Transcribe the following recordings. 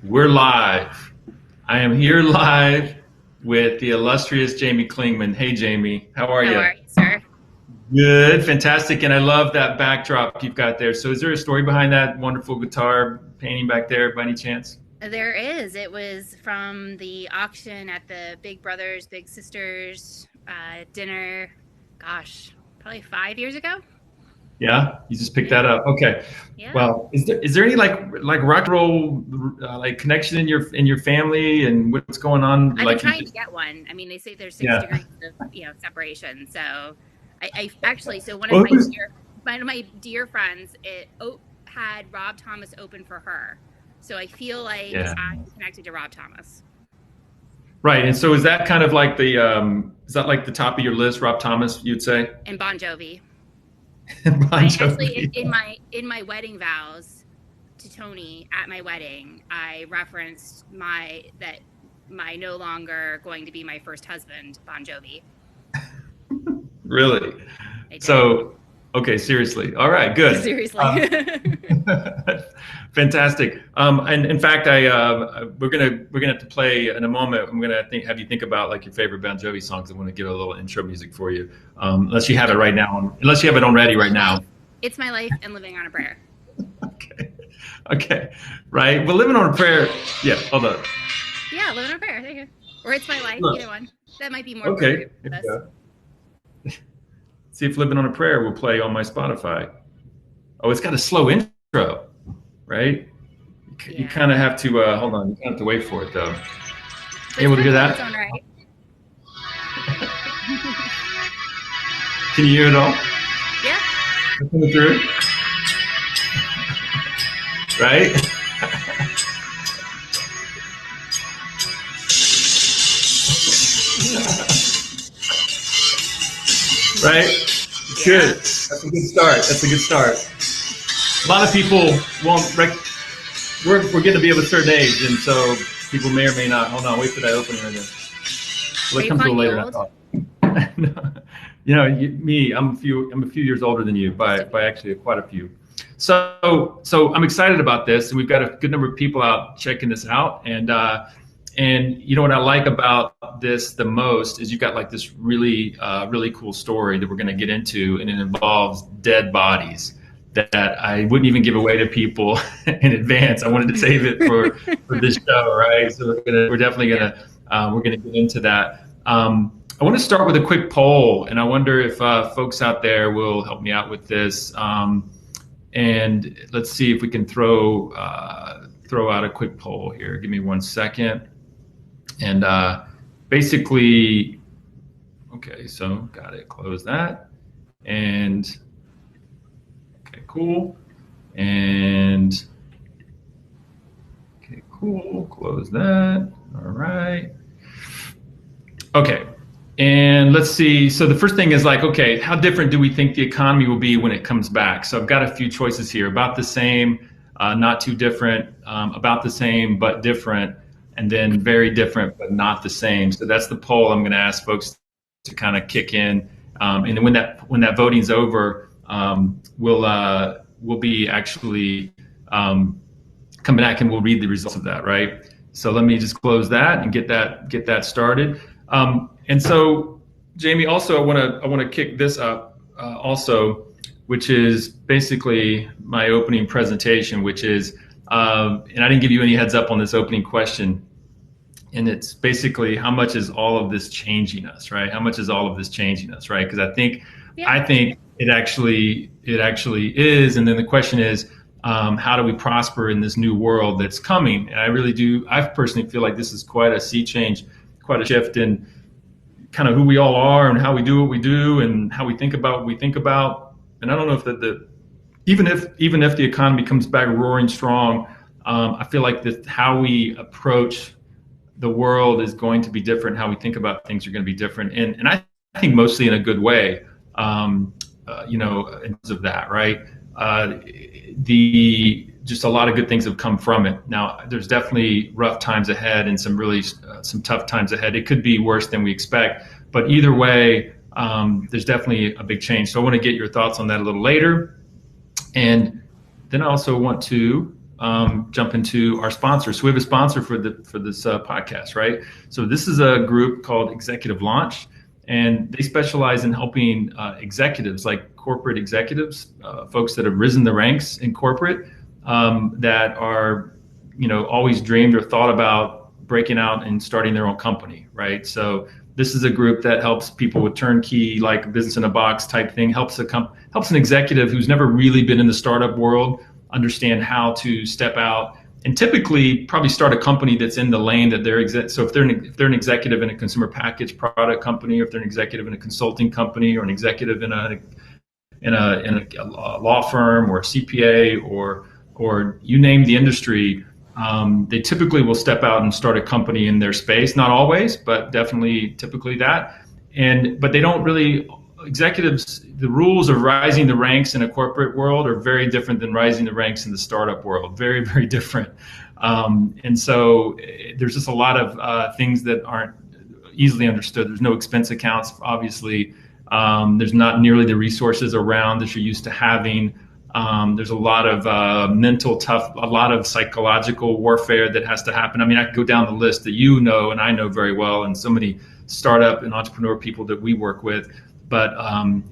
We're live. I am here live with the illustrious Jaime Klingman. Hey, Jaime, how are How you? are you, sir? Good, fantastic, and I love that backdrop you've got there. So, is there a story behind that wonderful guitar painting back there, by any chance? There is. It was from the auction at the Big Brothers, Big Sisters dinner. Gosh, probably 5 years ago. Yeah, you just picked Yeah, that up. Okay. yeah. Well, is there any like rock and roll like connection in your family and what's going on? I've been Like, trying to get one. I mean, they say there's six yeah. degrees of separation. So, I actually one of Well, my dear friends had Rob Thomas open for her. So I feel like yeah. I'm connected to Rob Thomas Right. And so is that kind of like is that like the top of your list, Rob Thomas, you'd say? and Bon Jovi. Bon I actually Jovi. in my wedding vows to Tony at my wedding, I referenced my no longer going to be my first husband, Bon Jovi. Really? I did. So, okay, seriously. All right, good. Seriously. Fantastic. And in fact, we're gonna have to play in a moment. I'm gonna have you think about like your favorite Bon Jovi songs. I want to give a little intro music for you, unless you have it right now. Unless you have it on ready It's right my now. life. It's my life and living on a prayer. Okay. Okay. Right. Well, living on a prayer. Yeah. Hold on. Yeah, living on a prayer. There you go. Or it's my life, Look. either one. That might be more Okay. appropriate Here for we this. go. See if living on a prayer will play on my Spotify. Oh, it's got a slow intro, right? You Yeah. kind of have to hold on. You kind of have to wait for it though. But You it's able to hear kind of in its that? own right. Can you hear it all? Yeah. Coming through, right? Right? Yeah. Good. That's a good start. That's a good start. A lot of people won't. We're getting to be of a certain age, and so people may or may not. Hold on. Wait for that opening right there. Are Well, it you comes a calling little me later than I old? thought. Me, I'm a few years older than you Just by a few. actually quite a few. So I'm excited about this, and we've got a good number of people out checking this out. And you know what I like about this the most is you've got like this really cool story that we're going to get into, and it involves dead bodies that I wouldn't even give away to people in advance. I wanted to save it for this show, right? So we're definitely Yeah. gonna get into that. I want to start with a quick poll, and I wonder if folks out there will help me out with this. And let's see if we can throw out a quick poll here. Give me 1 second. And basically, okay, so got it. Close that. And okay, cool. And okay, cool. Close that. All right. Okay. And let's see. So the first thing is like, okay, how different do we think the economy will be when it comes back? So I've got a few choices here: about the same, not too different, about the same but different, and then very different but not the same. So that's the poll I'm going to ask folks to kind of kick in, and then when that voting's over, we'll be actually coming back and we'll read the results of that, right? So let me just close that and get that started. And so, Jaime, also I want to kick this up also, which is basically my opening presentation, which is, and I didn't give you any heads up on this opening question, and it's basically how much is all of this changing us, right? How much is all of this changing us, right? Because Yeah. I think it actually is, and then the question is, how do we prosper in this new world that's coming? And I really do. I personally feel like this is quite a sea change, quite a shift in kind of who we all are and how we do what we do and how we think about what we think about. And I don't know if even if the economy comes back roaring strong, I feel like how we approach the world is going to be different. How we think about things are going to be different, and I think mostly in a good way. In terms of that, right? Just a lot of good things have come from it. Now, there's definitely rough times ahead and some tough times ahead. It could be worse than we expect, but either way, there's definitely a big change. So I want to get your thoughts on that a little later, and then I also want to jump into our sponsor. So we have a sponsor for this podcast, right? So this is a group called Executive Launch, and they specialize in helping executives, like corporate executives, folks that have risen the ranks in corporate, that are, always dreamed or thought about breaking out and starting their own company, right? So this is a group that helps people with turnkey, like business in a box type thing, helps an executive who's never really been in the startup world understand how to step out and typically probably start a company that's in the lane that they're so if they're an executive in a consumer packaged product company, or if they're an executive in a consulting company, or an executive in a law firm, or a CPA, or you name the industry, they typically will step out and start a company in their space. Not always, but definitely typically that. But they don't really, executives, the rules of rising the ranks in a corporate world are very different than rising the ranks in the startup world. Very, very different. And so there's just a lot of things that aren't easily understood. There's no expense accounts, obviously. There's not nearly the resources around that you're used to having. There's a lot of a lot of psychological warfare that has to happen. I mean, I could go down the list that and I know very well, and so many startup and entrepreneur people that we work with. But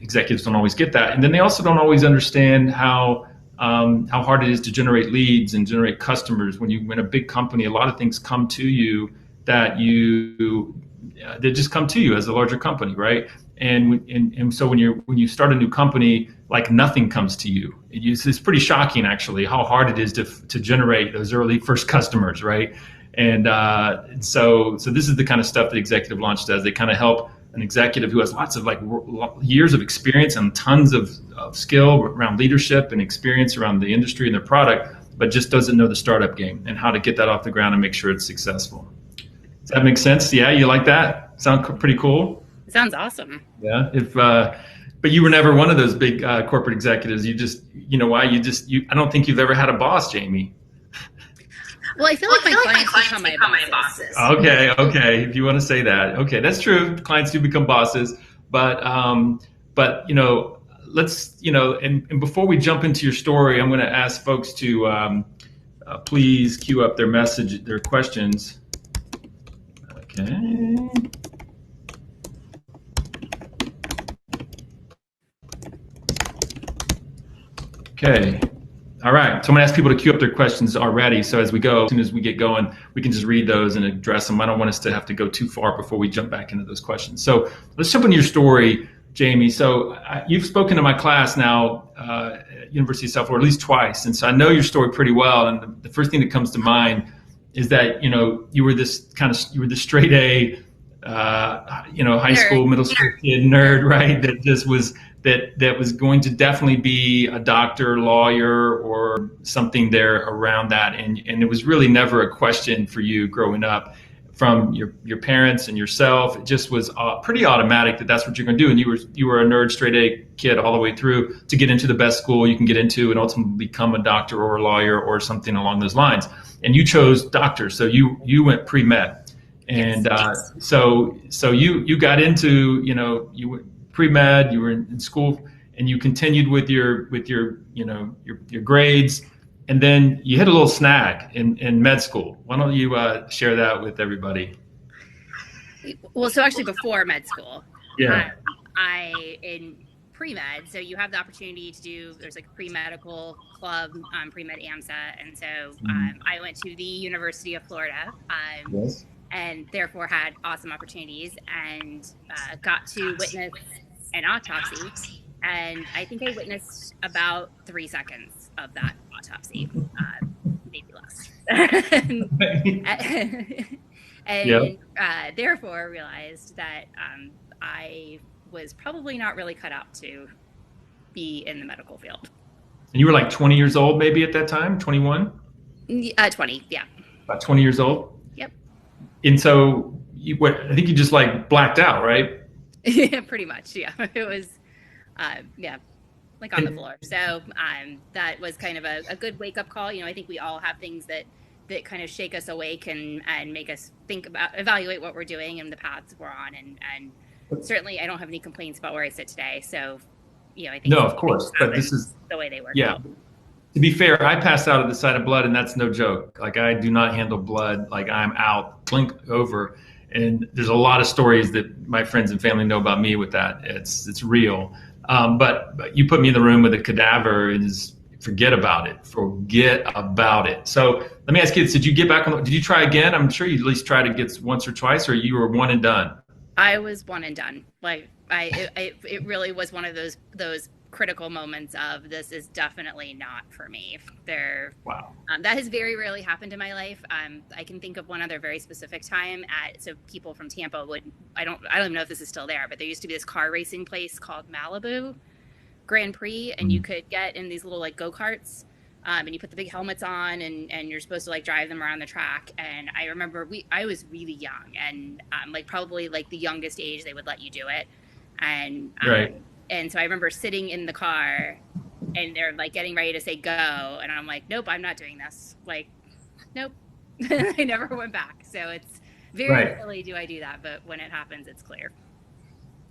executives don't always get that, and then they also don't always understand how hard it is to generate leads and generate customers. When you win a big company, a lot of things come to you that they just come to you as a larger company, right? And so when you start a new company, like nothing comes to you. It's pretty shocking, actually, how hard it is to generate those early first customers, right? And so this is the kind of stuff that Executive Launch does. They kind of help an executive who has lots of years of experience and tons of skill around leadership and experience around the industry and their product, but just doesn't know the startup game and how to get that off the ground and make sure it's successful. Does that make sense? Yeah, you like that? Sound pretty cool? It sounds awesome. Yeah. But you were never one of those big corporate executives. I don't think you've ever had a boss, Jaime. Well, I feel like my clients become my bosses. Okay. If you want to say that, okay, that's true. Clients do become bosses, but let's and before we jump into your story, I'm going to ask folks to please queue up their questions. Okay. Okay. All right. So I'm going to ask people to queue up their questions already. So as soon as we get going, we can just read those and address them. I don't want us to have to go too far before we jump back into those questions. So let's jump into your story, Jaime. So you've spoken to my class now at University of South Florida at least twice. And so I know your story pretty well. And the first thing that comes to mind is that, you were this straight A, high school, middle school kid nerd, right? That just was, that was going to definitely be a doctor, lawyer, or something there around that. And it was really never a question for you growing up from your parents and yourself. It just was pretty automatic that that's what you're going to do. And you were a nerd, straight A kid all the way through to get into the best school you can get into and ultimately become a doctor or a lawyer or something along those lines. And you chose doctor. So you went pre-med. And so you got into, you went pre-med, you were in school, and you continued with your grades, and then you hit a little snag in med school. Why don't you share that with everybody? Well, so actually before med school, yeah, in pre-med, so you have the opportunity to do, there's like a pre-medical club, pre-med AMSA, and so I went to the University of Florida. Yes. And therefore had awesome opportunities and got to witness an autopsy. And I think I witnessed about 3 seconds of that autopsy, maybe less. and therefore realized that I was probably not really cut out to be in the medical field. And you were like 20 years old maybe at that time, 21? 20, yeah. About 20 years old? Yep. And so I think you just like blacked out, right? Yeah, pretty much. Yeah. It was, like on the floor. So that was kind of a good wake up call. I think we all have things that kind of shake us awake and make us evaluate what we're doing and the paths we're on. And certainly I don't have any complaints about where I sit today. So, I think. No, of course, but this is the way they work. Yeah. to be fair, I passed out at the sight of blood, and that's no joke. Like, I do not handle blood. Like, I'm out, clink over. And there's a lot of stories that my friends and family know about me with that. It's real. But you put me in the room with a cadaver, and forget about it. Forget about it. So let me ask you this: did you get back on? Did you try again? I'm sure you at least tried it once or twice, or you were one and done. I was one and done. Like it really was one of those critical moments of, this is definitely not for me. Wow. That has very rarely happened in my life. I can think of one other very specific time so people from Tampa I don't even know if this is still there, but there used to be this car racing place called Malibu Grand Prix, and you could get in these little like go-karts, and you put the big helmets on, and you're supposed to like drive them around the track. And I remember I was really young, and like probably like the youngest age they would let you do it. And right. And so I remember sitting in the car, and they're like getting ready to say go, and I'm like, nope, I'm not doing this. Like, nope. I never went back. So it's very rarely do I do that, but when it happens, it's clear.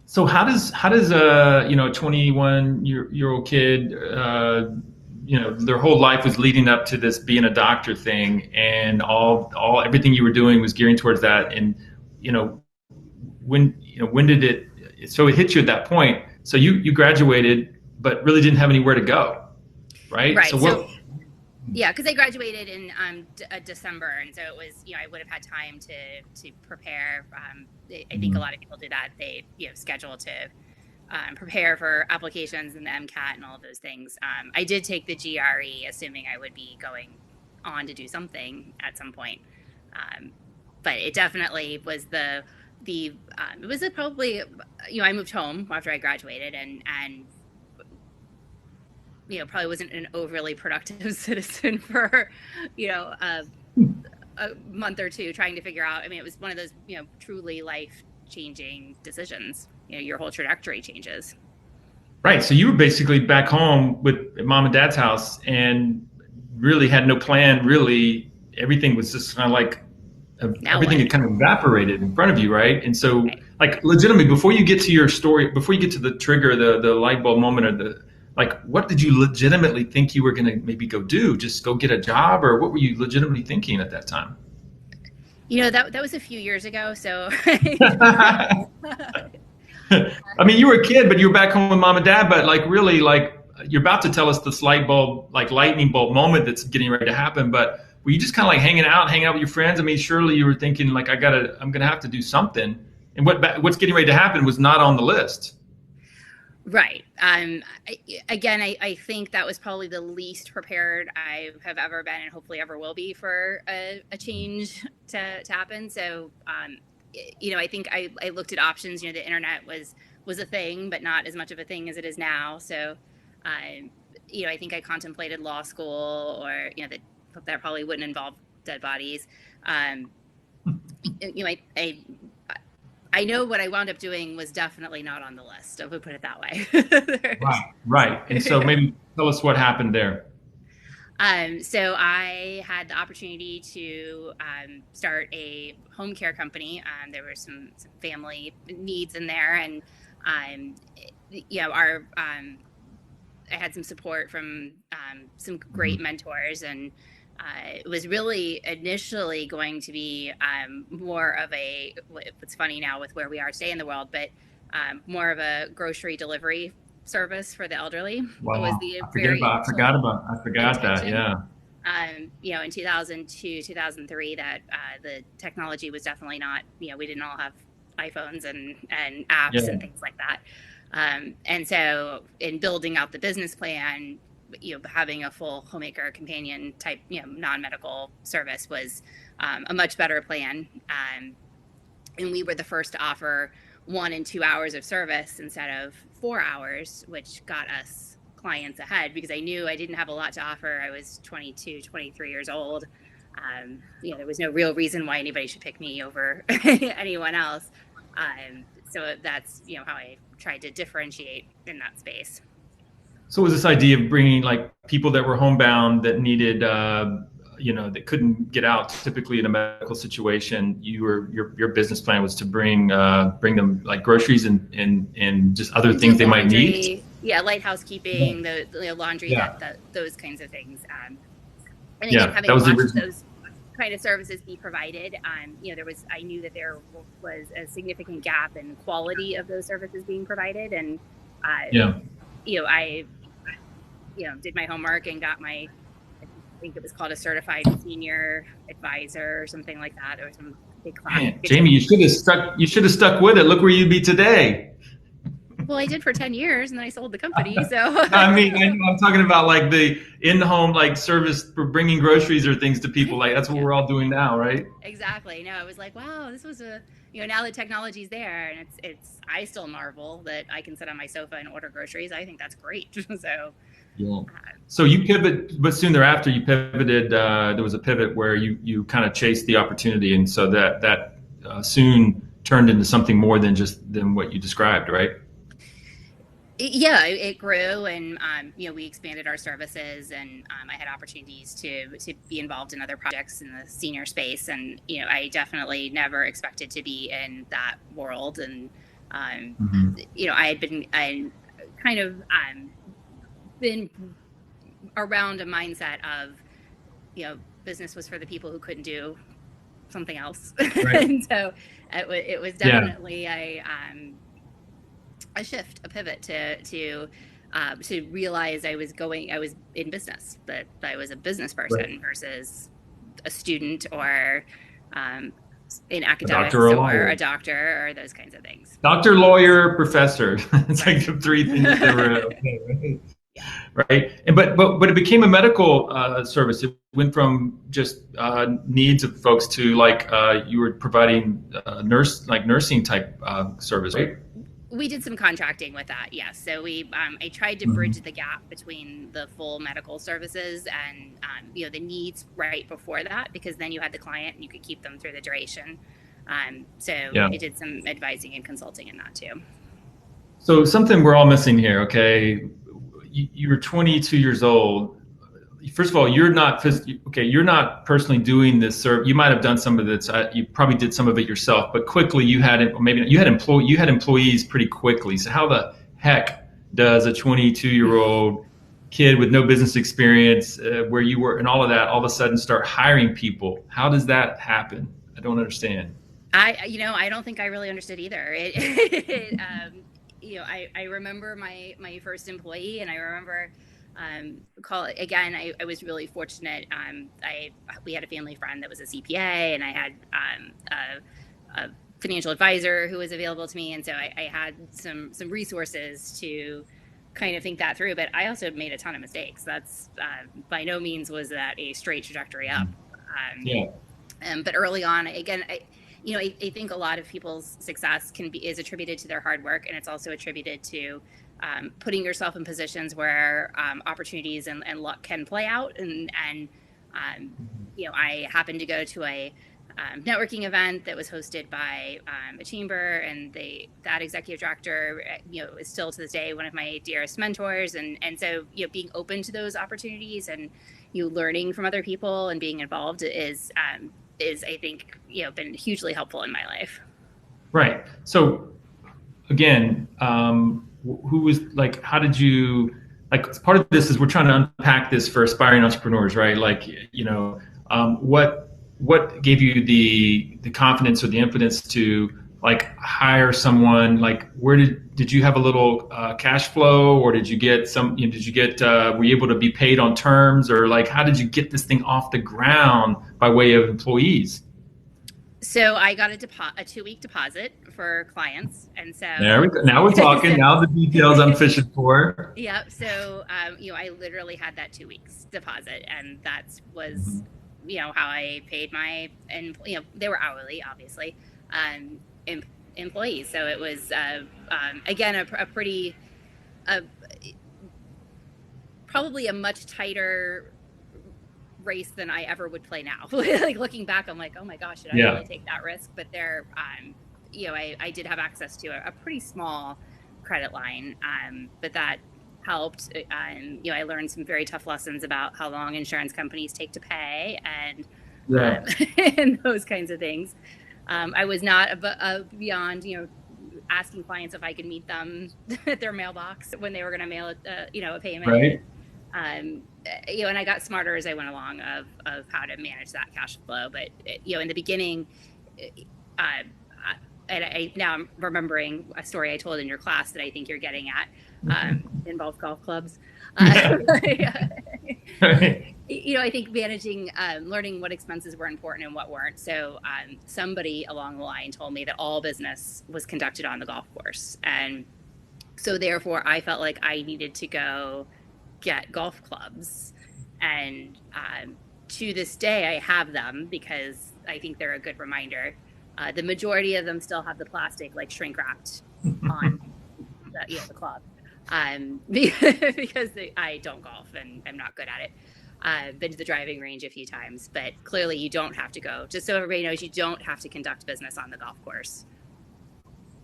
So how does a 21-year-old kid, their whole life was leading up to this being a doctor thing, and everything you were doing was gearing towards that, and when did it? So it hit you at that point. So you graduated, but really didn't have anywhere to go, right? Right. So yeah, because I graduated in December, and so it was, I would have had time to prepare. I think a lot of people do that. They schedule to prepare for applications and the MCAT and all of those things. I did take the GRE, assuming I would be going on to do something at some point, but it definitely was it was probably, I moved home after I graduated, and probably wasn't an overly productive citizen for, a month or two trying to figure out. I mean, it was one of those, truly life-changing decisions. Your whole trajectory changes. Right. So you were basically back home with mom and dad's house, and really had no plan. Really, everything was just kind of like, everything had kind of evaporated in front of you, right? And so, like, legitimately, before you get to your story, before you get to the trigger, the light bulb moment, or what did you legitimately think you were going to maybe go do? Just go get a job, or what were you legitimately thinking at that time? That was a few years ago. So, I mean, you were a kid, but you were back home with mom and dad. But really, you're about to tell us this light bulb, lightning bolt moment that's getting ready to happen. But were you just kind of like hanging out with your friends? I mean, surely you were thinking I'm going to have to do something. And what's getting ready to happen was not on the list. Right. I think that was probably the least prepared I have ever been, and hopefully ever will be, for a change to happen. So, I think I looked at options. The internet was a thing, but not as much of a thing as it is now. So, I think I contemplated law school, or that probably wouldn't involve dead bodies. I know what I wound up doing was definitely not on the list. I would put it that way. Right. And so maybe tell us what happened there. So I had the opportunity to start a home care company. There were some family needs in there, and I had some support from some great mentors, and it was really initially going to be more of what's funny now with where we are today in the world, but more of a grocery delivery service for the elderly. Wow. I forgot that. Yeah. In 2002, 2003, that the technology was definitely not, we didn't all have iPhones and apps and things like that. And so in building out the business plan, having a full homemaker companion type, non-medical service was a much better plan. And we were the first to offer 1 and 2 hours of service instead of 4 hours, which got us clients ahead, because I knew I didn't have a lot to offer. I was 22, 23 years old. There was no real reason why anybody should pick me over anyone else. So that's, how I tried to differentiate in that space. So it was this idea of bringing people that were homebound, that needed, that couldn't get out typically in a medical situation. Your business plan was to bring them groceries and just other things they might need. yeah, light housekeeping, the laundry, Yeah. those kinds of things. And again, Yeah. That having was the watched original. those kind of services be provided, I knew that there was a significant gap in quality of those services being provided, and Yeah. I did my homework and got my, I think it was called a certified senior advisor or something like that, or some big class. Man, Jamie, you should have stuck. You should have stuck with it. Look where you'd be today. Well, I did for 10 years and then I sold the company. So I mean, I'm talking about like the in-home like service for bringing groceries or things to people. Like that's what we're all doing now, right? exactly. No, it was like, wow, this was now that technology's there, and I still marvel that I can sit on my sofa and order groceries. I think that's great. So, Yeah. So you pivot, but soon thereafter you pivoted. There was a pivot where you kind of chased the opportunity, and so that soon turned into something more than what you described, right? yeah, it grew, and we expanded our services, and I had opportunities to be involved in other projects in the senior space, and I definitely never expected to be in that world, and Mm-hmm. I kind of been around a mindset of business was for the people who couldn't do something else. Right. And so it was Yeah. definitely a shift, a pivot to realize I was in business, that I was a business Right. person versus a student, or in A doctor or academics, a or a lawyer. doctor, or those kinds of things. Doctor, lawyer, professor. It's Right. like the three things that were okay, right? Yeah. Right. And but it became a medical service. It went from just needs of folks to like you were providing nursing type service, right? We did some contracting with that, yes. So I tried to Mm-hmm. bridge the gap between the full medical services and the needs right before that, because then you had the client and you could keep them through the duration. So Yeah. I did some advising and consulting in that too. So something we're all missing here. Okay, you were 22 years old. First of all, you're not personally doing this service. You might have done some of this. You probably did some of it yourself, but quickly you had employees pretty quickly. So how the heck does a 22-year-old kid with no business experience, where you were, and all of that, all of a sudden start hiring people? How does that happen? I don't understand. I don't think I really understood either. I remember my first employee, and I remember I was really fortunate. We had a family friend that was a CPA, and I had a financial advisor who was available to me, and so I had some resources to kind of think that through. But I also made a ton of mistakes. That's by no means was that a straight trajectory up. Yeah. But early on, again, I think a lot of people's success is attributed to their hard work, and it's also attributed to putting yourself in positions where opportunities and luck can play out. And I happened to go to a networking event that was hosted by a chamber, and that executive director, is still to this day one of my dearest mentors. And so, being open to those opportunities, and learning from other people and being involved is I think been hugely helpful in my life. Right. So again, who was like, how did you, like, part of this is we're trying to unpack this for aspiring entrepreneurs, right? Like, what gave you the confidence or the impotence to like hire someone? Like, where did you have a little cash flow, or did you get were you able to be paid on terms, or like, how did you get this thing off the ground by way of employees? So I got a 2-week deposit for clients, and so There we go. Now we're talking. so, Now the details I'm fishing for. yeah. So I literally had that 2 weeks deposit, and that was how I paid my, and they were hourly, obviously, employees. So it was again a pretty probably a much tighter race than I ever would play now. Like looking back, I'm like, oh my gosh, should I really take that risk? But there, I did have access to a pretty small credit line, but that helped. I learned some very tough lessons about how long insurance companies take to pay, and and those kinds of things. I was not beyond asking clients if I could meet them at their mailbox when they were going to mail a payment. Right. And I got smarter as I went along of how to manage that cash flow. But in the beginning, now I'm remembering a story I told in your class that I think you're getting at. Involves golf clubs. Right. I think managing, learning what expenses were important and what weren't. So somebody along the line told me that all business was conducted on the golf course. And so therefore I felt like I needed to go get golf clubs. And to this day, I have them because I think they're a good reminder. The majority of them still have the plastic, like shrink wrapped on the club. Because I don't golf and I'm not good at it. I've been to the driving range a few times, but clearly you don't have to go. Just so everybody knows, you don't have to conduct business on the golf course.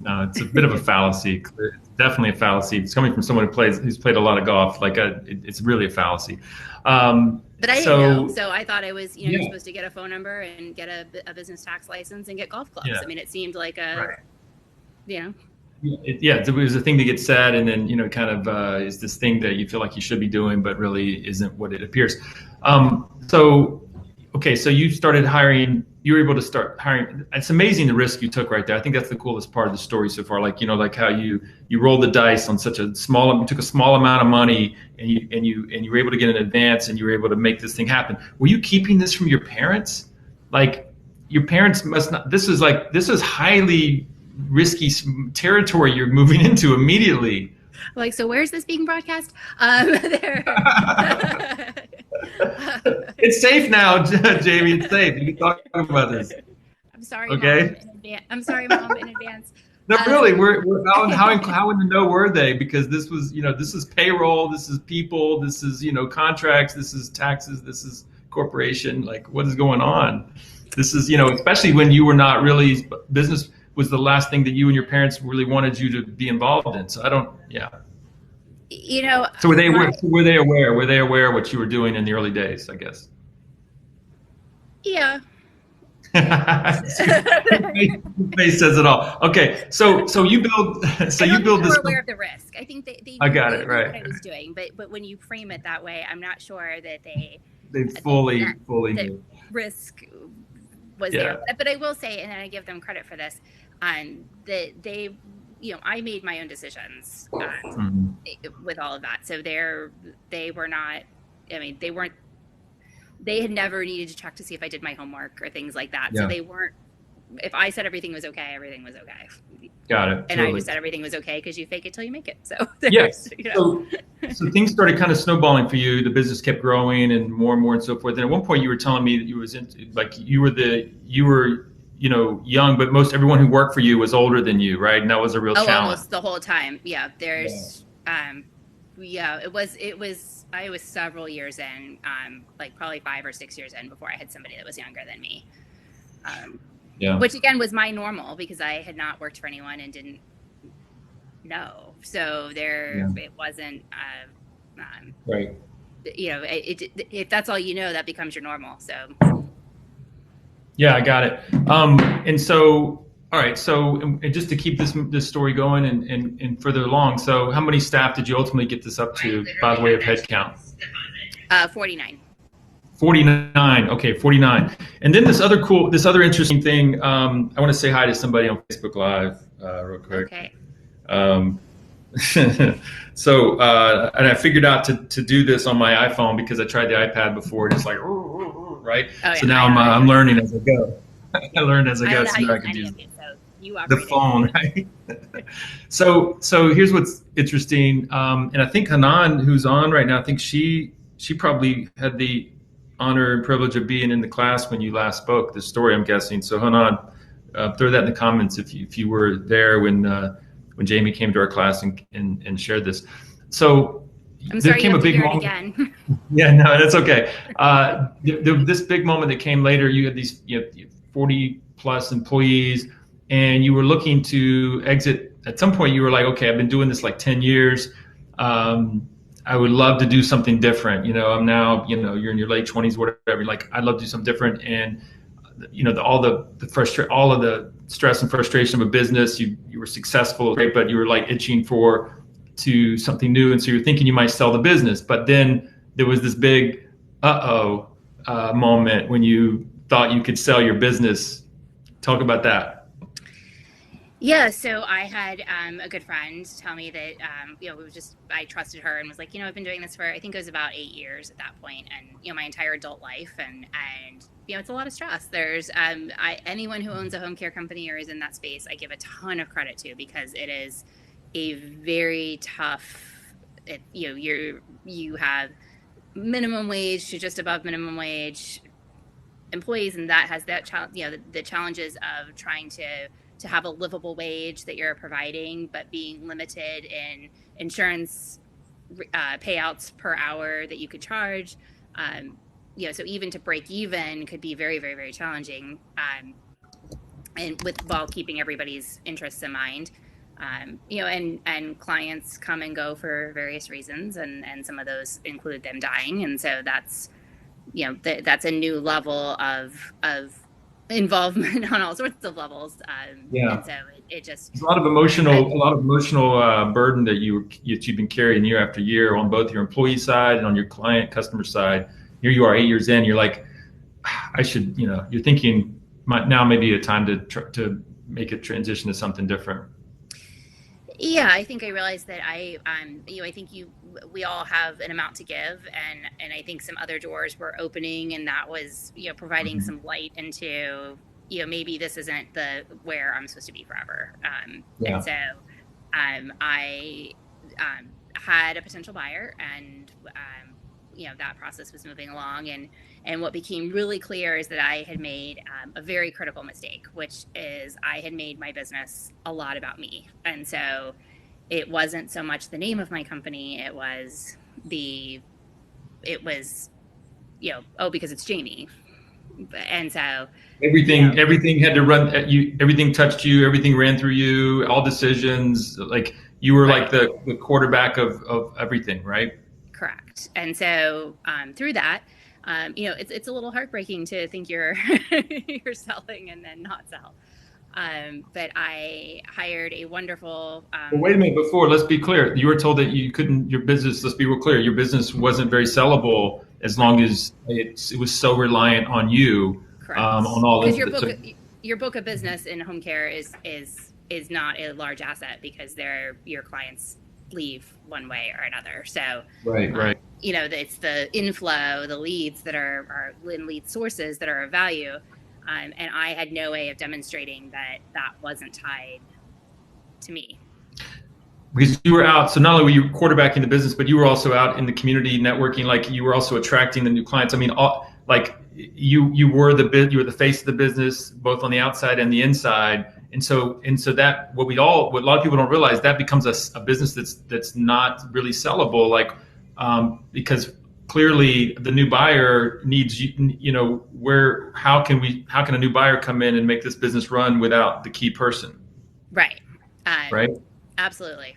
No, it's a bit of a fallacy. It's definitely a fallacy. It's coming from someone who's played a lot of golf. It's really a fallacy. But I didn't know. So I thought it was, you're supposed to get a phone number and get a business tax license and get golf clubs. Yeah. I mean, it seemed like it was a thing to get said, and then kind of is this thing that you feel like you should be doing, but really isn't what it appears. So you started hiring. You were able to start hiring. It's amazing the risk you took right there. I think that's the coolest part of the story so far. Like how you rolled the dice on such you took a small amount of money and you were able to get an advance and you were able to make this thing happen. Were you keeping this from your parents? Like your parents must not. This is highly risky territory you're moving into immediately. Like, so where's this being broadcast? It's safe now, Jamie. It's safe. You can talk about this. I'm sorry, okay? Mom, in advance. No, really, we're how in the know were they? Because this was, this is payroll, this is people, this is, contracts, this is taxes, this is corporation. Like, what is going on? This is, especially when you were not really, business was the last thing that you and your parents really wanted you to be involved in. So So were they aware? Were they aware of what you were doing in the early days, I guess? Yeah. Face says it all. Okay, so you build this. Aware of the risk. I think they I got it right. What I was doing, but when you frame it that way, I'm not sure that they fully knew. Risk was there. But I will say, and I give them credit for this, that they, I made my own decisions with all of that. So they were not. I mean, they had never needed to check to see if I did my homework or things like that. Yeah. So they weren't, if I said everything was okay, everything was okay. Got it. And totally. I just said everything was okay because you fake it till you make it. So yes. So things started kind of snowballing for you. The business kept growing and more and so forth. And at one point you were telling me that you were young, but most everyone who worked for you was older than you, right? And that was a real challenge. Almost the whole time. Yeah. It was. I was several years in, like probably 5 or 6 years in before I had somebody that was younger than me. Which again was my normal because I had not worked for anyone and didn't know. So it wasn't, right. If that's all you know, that becomes your normal. So. Yeah, I got it. And so, all right. So, and just to keep this story going and further along. So, how many staff did you ultimately get this up to by the way of headcount? 49. 49. Okay, 49. And then this other interesting thing. I want to say hi to somebody on Facebook Live real quick. Okay. So, and I figured out to do this on my iPhone because I tried the iPad before and it's like, right? Oh, yeah, so now I'm learning as I go. I learned as I go, so now I can do the phone, right? So here's what's interesting, and I think Hanan, who's on right now, I think she probably had the honor and privilege of being in the class when you last spoke this story, I'm guessing. So Hanan, throw that in the comments if you were there when Jaime came to our class and shared this. So I'm sorry, there came a big moment again. Yeah, no, that's okay. This big moment that came later, you had these 40 plus employees and you were looking to exit. At some point you were like, okay, I've been doing this like 10 years. I would love to do something different. I'm now, you're in your late 20s, whatever. Like, I'd love to do something different. And all of the stress and frustration of a business. You were successful, right? But you were like itching to something new, and so you're thinking you might sell the business. But then there was this big moment when you thought you could sell your business. Talk about that. Yeah, so I had a good friend tell me that, I trusted her and was like, I've been doing this for, I think it was about 8 years at that point, and, my entire adult life. And it's a lot of stress. There's anyone who owns a home care company or is in that space, I give a ton of credit to, because it is a very tough, you have minimum wage to just above minimum wage employees, and that has that the challenges of trying to have a livable wage that you're providing, but being limited in insurance payouts per hour that you could charge. So even to break even could be very, very, very challenging. And while keeping everybody's interests in mind. And clients come and go for various reasons, and some of those include them dying. And so that's, that's a new level of involvement on all sorts of levels. And so it just, there's a lot of emotional burden that you've been carrying year after year on both your employee side and on your customer side. Here you are 8 years in, you're like, I should, you're thinking now maybe a time to make a transition to something different. Yeah, I think I realized that I think we all have an amount to give, and I think some other doors were opening, and that was, providing some light into, maybe this isn't where I'm supposed to be forever. And so, I had a potential buyer, and that process was moving along, and what became really clear is that I had made a very critical mistake, which is I had made my business a lot about me. And so it wasn't so much the name of my company, it was because it's Jaime. And so everything had to run at you, everything touched you, everything ran through you, all decisions, like you were like the quarterback of everything, right? Correct. And so through that, it's a little heartbreaking to think you're selling and then not sell. But I hired a wonderful. Well, wait a minute. Let's be clear. You were told that you couldn't. Your business. Let's be real clear. Your business wasn't very sellable as long as it was so reliant on you. Correct. On all. Because your book of business in home care is not a large asset, because your clients leave one way or another. So right. It's the inflow, the leads that are lead sources that are of value. And I had no way of demonstrating that wasn't tied to me. Because you were out, so not only were you quarterbacking the business, but you were also out in the community networking. Like you were also attracting the new clients. I mean, you were the face of the business, both on the outside and the inside. And so that what a lot of people don't realize, that becomes a business that's not really sellable, because clearly the new buyer needs how can a new buyer come in and make this business run without the key person? Right. Right. Absolutely.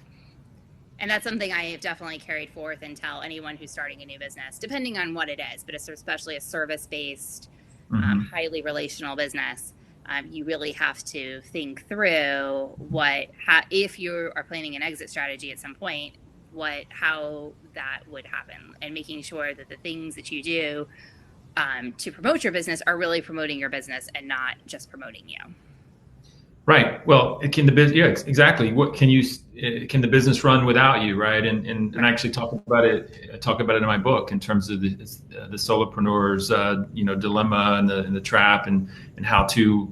And that's something I have definitely carried forth and tell anyone who's starting a new business, depending on what it is, but it's especially a service-based, highly relational business. You really have to think through if you are planning an exit strategy at some point, how that would happen, and making sure that the things that you do to promote your business are really promoting your business and not just promoting you. Right. Well, exactly. What can the business run without you, right? And I actually talk about it in my book in terms of the solopreneur's dilemma and the trap, and how to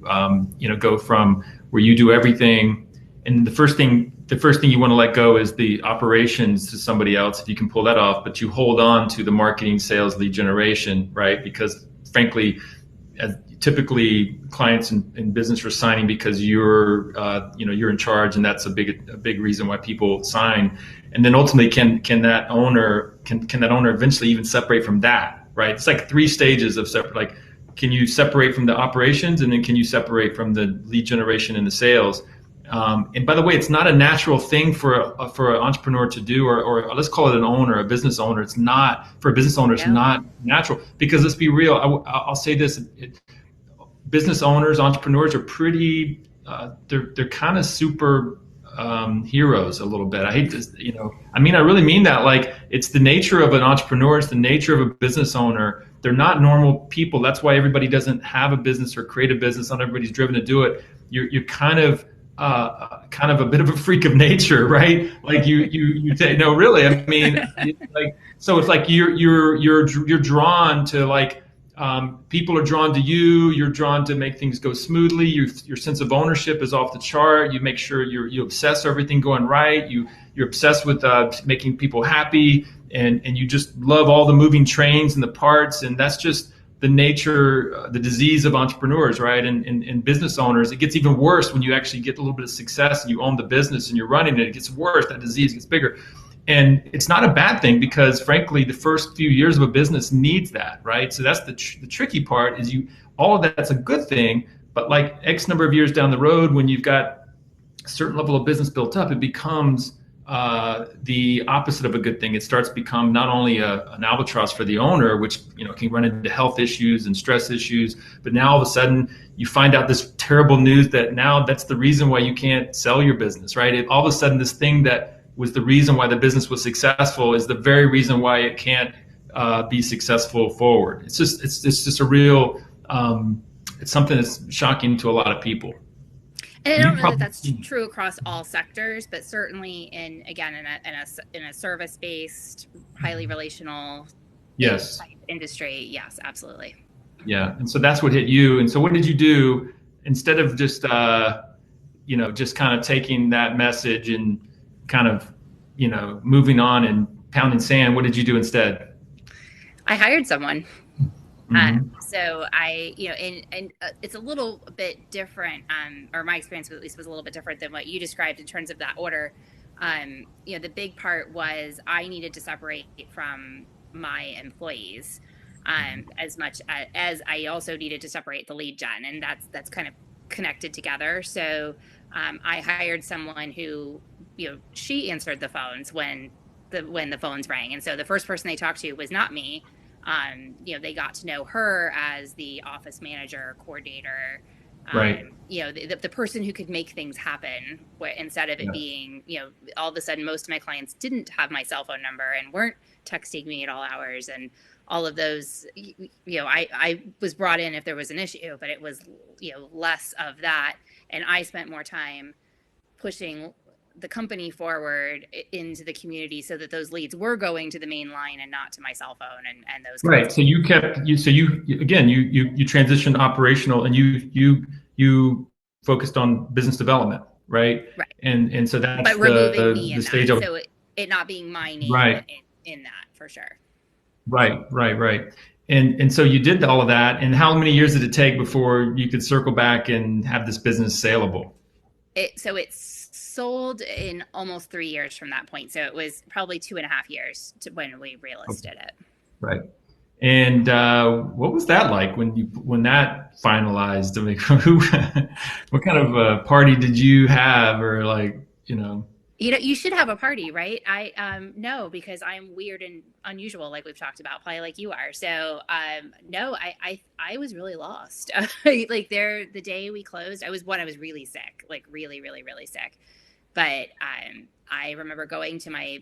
go from where you do everything, and the first thing you want to let go is the operations to somebody else, if you can pull that off, but you hold on to the marketing, sales, lead generation, right? Because frankly, typically clients in business are signing because you're in charge, and that's a big reason why people sign. And then ultimately, can that owner eventually even separate from that, right? It's like 3 stages of separate. Like, can you separate from the operations, and then can you separate from the lead generation and the sales? And by the way, it's not a natural thing for an entrepreneur to do, or let's call it a business owner. It's not for a business owner. It's not natural, because let's be real. I'll say this: business owners, entrepreneurs are pretty, they're kind of super heroes a little bit. I hate to, I really mean that. Like, it's the nature of an entrepreneur, it's the nature of a business owner. They're not normal people. That's why everybody doesn't have a business or create a business. Not everybody's driven to do it. You're kind of a bit of a freak of nature, right? Like you say, no, really. I mean, so it's like you're drawn to, like, people are drawn to you. You're drawn to make things go smoothly. Your sense of ownership is off the chart. You make sure you obsess everything going right. You're obsessed with making people happy, and you just love all the moving trains and the parts. And that's just the nature, the disease of entrepreneurs, right? And business owners. It gets even worse when you actually get a little bit of success and you own the business and you're running it. It gets worse. That disease gets bigger. And it's not a bad thing, because frankly, the first few years of a business needs that, right? So that's the tricky part, is all of that's a good thing, but like X number of years down the road, when you've got a certain level of business built up, it becomes the opposite of a good thing. It starts to become not only an albatross for the owner, which can run into health issues and stress issues, but now all of a sudden you find out this terrible news that now that's the reason why you can't sell your business, right? All of a sudden, this thing that was the reason why the business was successful is the very reason why it can't be successful forward. It's just a real, it's something that's shocking to a lot of people. And I don't know that that's true across all sectors, but certainly in a service-based, highly relational industry, yes, absolutely. Yeah, and so that's what hit you. And so what did you do instead of just just kind of taking that message and kind of moving on and pounding sand? What did you do instead? I hired someone. So I, and it's a little bit different, or my experience at least was a little bit different than what you described in terms of that order. The big part was I needed to separate from my employees as much as I also needed to separate the lead gen, and that's kind of connected together. So I hired someone who, she answered the phones when the phones rang, and so the first person they talked to was not me. They got to know her as the office manager, coordinator, right. The person who could make things happen, instead of it being, all of a sudden most of my clients didn't have my cell phone number and weren't texting me at all hours, and all of those, I was brought in if there was an issue, but it was, less of that. And I spent more time pushing the company forward into the community so that those leads were going to the main line and not to my cell phone and those. Right. So you transitioned operational, and you focused on business development, right? Right. And so that's but removing me in stage that, of so it not being my name in that, for sure. Right. And so you did all of that. And how many years did it take before you could circle back and have this business saleable? It's sold in almost 3 years from that point. So it was probably 2.5 years to when we relisted it. Right. And what was that like when that finalized? I mean, what kind of a party did you have, or you should have a party, right? No, because I'm weird and unusual, like we've talked about, probably like you are. So no, I was really lost. Like the day we closed, I was really sick, like really, really, really sick. But I remember going to my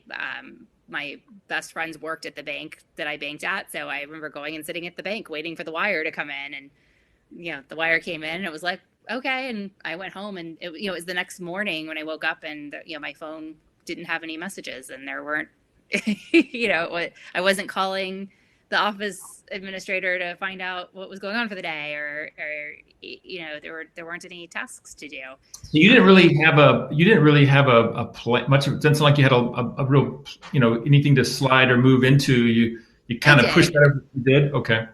best friends worked at the bank that I banked at. So I remember going and sitting at the bank waiting for the wire to come in, and the wire came in and it was like, okay. And I went home, and it was the next morning when I woke up, and my phone didn't have any messages, and there weren't, I wasn't calling the office administrator to find out what was going on for the day, or there weren't any tasks to do. So you didn't really have a play much. It doesn't sound like you had a real, anything to slide or move into. You kind of pushed that. You did? Okay.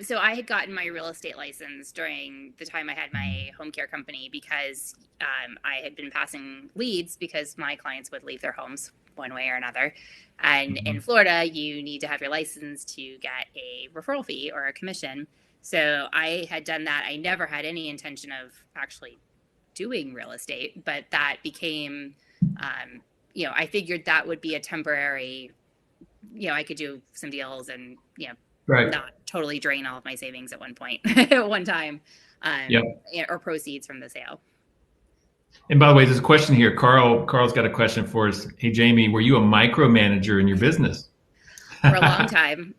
So I had gotten my real estate license during the time I had my home care company, because I had been passing leads because my clients would leave their homes one way or another. And in Florida, you need to have your license to get a referral fee or a commission. So I had done that. I never had any intention of actually doing real estate, but that became, I figured that would be a temporary, I could do some deals and, right. totally drain all of my savings at one point, at one time, or proceeds from the sale. And by the way, there's a question here. Carl's got a question for us. Hey, Jaime, were you a micromanager in your business? For a long time.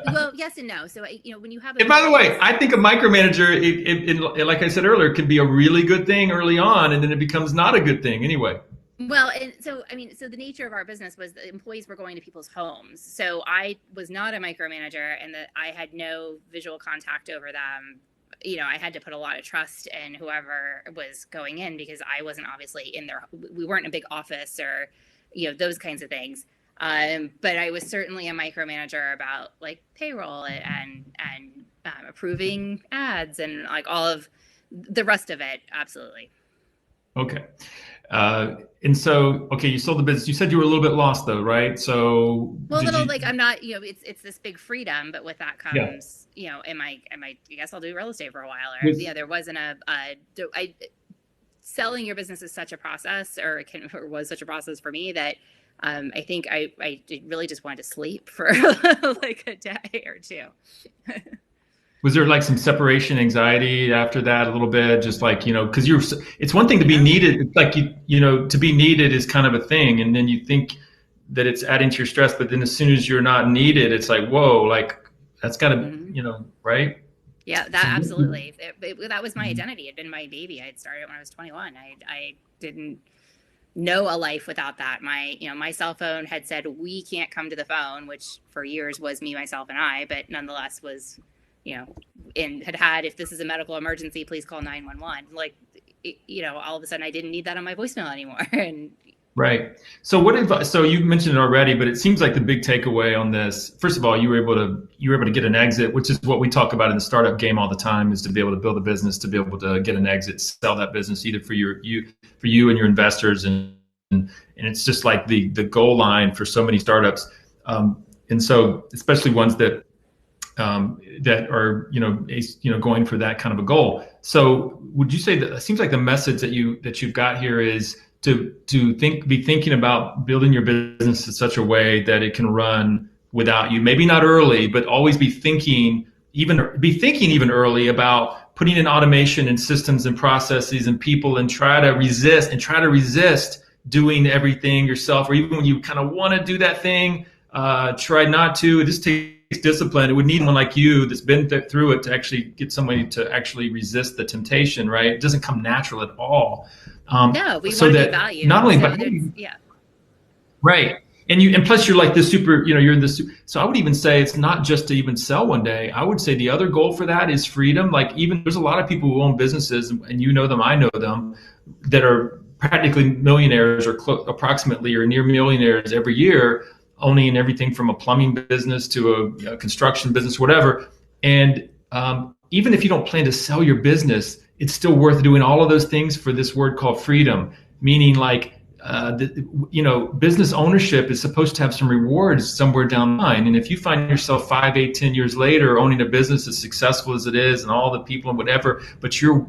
Well, yes and no. So, when you have and by the way, I think a micromanager, like I said earlier, can be a really good thing early on, and then it becomes not a good thing anyway. Well, and so, so the nature of our business was the employees were going to people's homes. So I was not a micromanager, and that I had no visual contact over them. I had to put a lot of trust in whoever was going in, because I wasn't obviously in there. We weren't a big office or, those kinds of things. But I was certainly a micromanager about like payroll and approving ads and like all of the rest of it. Absolutely. Okay. And so, okay, you sold the business. You said you were a little bit lost though, right? So, I'm not, it's this big freedom, but with that comes, I guess I'll do real estate for a while, or, there wasn't selling your business is such a process, or was such a process for me that, I think I really just wanted to sleep for like a day or two. Was there like some separation anxiety after that a little bit? Just like, because it's one thing to be needed. It's like, to be needed is kind of a thing. And then you think that it's adding to your stress, but then as soon as you're not needed, it's like, whoa, like that's gotta be, right? Yeah, that absolutely. That was my identity. It had been my baby. I had started when I was 21. I didn't know a life without that. My cell phone had said, we can't come to the phone, which for years was me, myself, and I, but nonetheless was, and had, if this is a medical emergency, please call 911. Like, all of a sudden I didn't need that on my voicemail anymore. And right. So so you mentioned it already, but it seems like the big takeaway on this, first of all, you were able to get an exit, which is what we talk about in the startup game all the time, is to be able to build a business, to be able to get an exit, sell that business either for you and your investors. And it's just like the goal line for so many startups. And so especially ones that are, going for that kind of a goal. So would you say that it seems like the message that you've got here is to be thinking about building your business in such a way that it can run without you? Maybe not early, but always be thinking even early about putting in automation and systems and processes and people, and try to resist doing everything yourself, or even when you kind of want to do that thing, try not to. It just takes discipline. It would need one like you that's been through it to actually get somebody to actually resist the temptation, right? It doesn't come natural at all. No, we want to be valued. Not only, so but yeah, right. And plus you're like this super, you're in this. So I would even say it's not just to even sell one day. I would say the other goal for that is freedom. Like, even there's a lot of people who own businesses, and you know them, I know them, that are practically millionaires or approximately or near millionaires every year, owning everything from a plumbing business to a construction business, whatever. And even if you don't plan to sell your business, it's still worth doing all of those things for this word called freedom, meaning like, business ownership is supposed to have some rewards somewhere down the line. And if you find yourself 5, 8, 10 years later owning a business as successful as it is, and all the people and whatever, but you're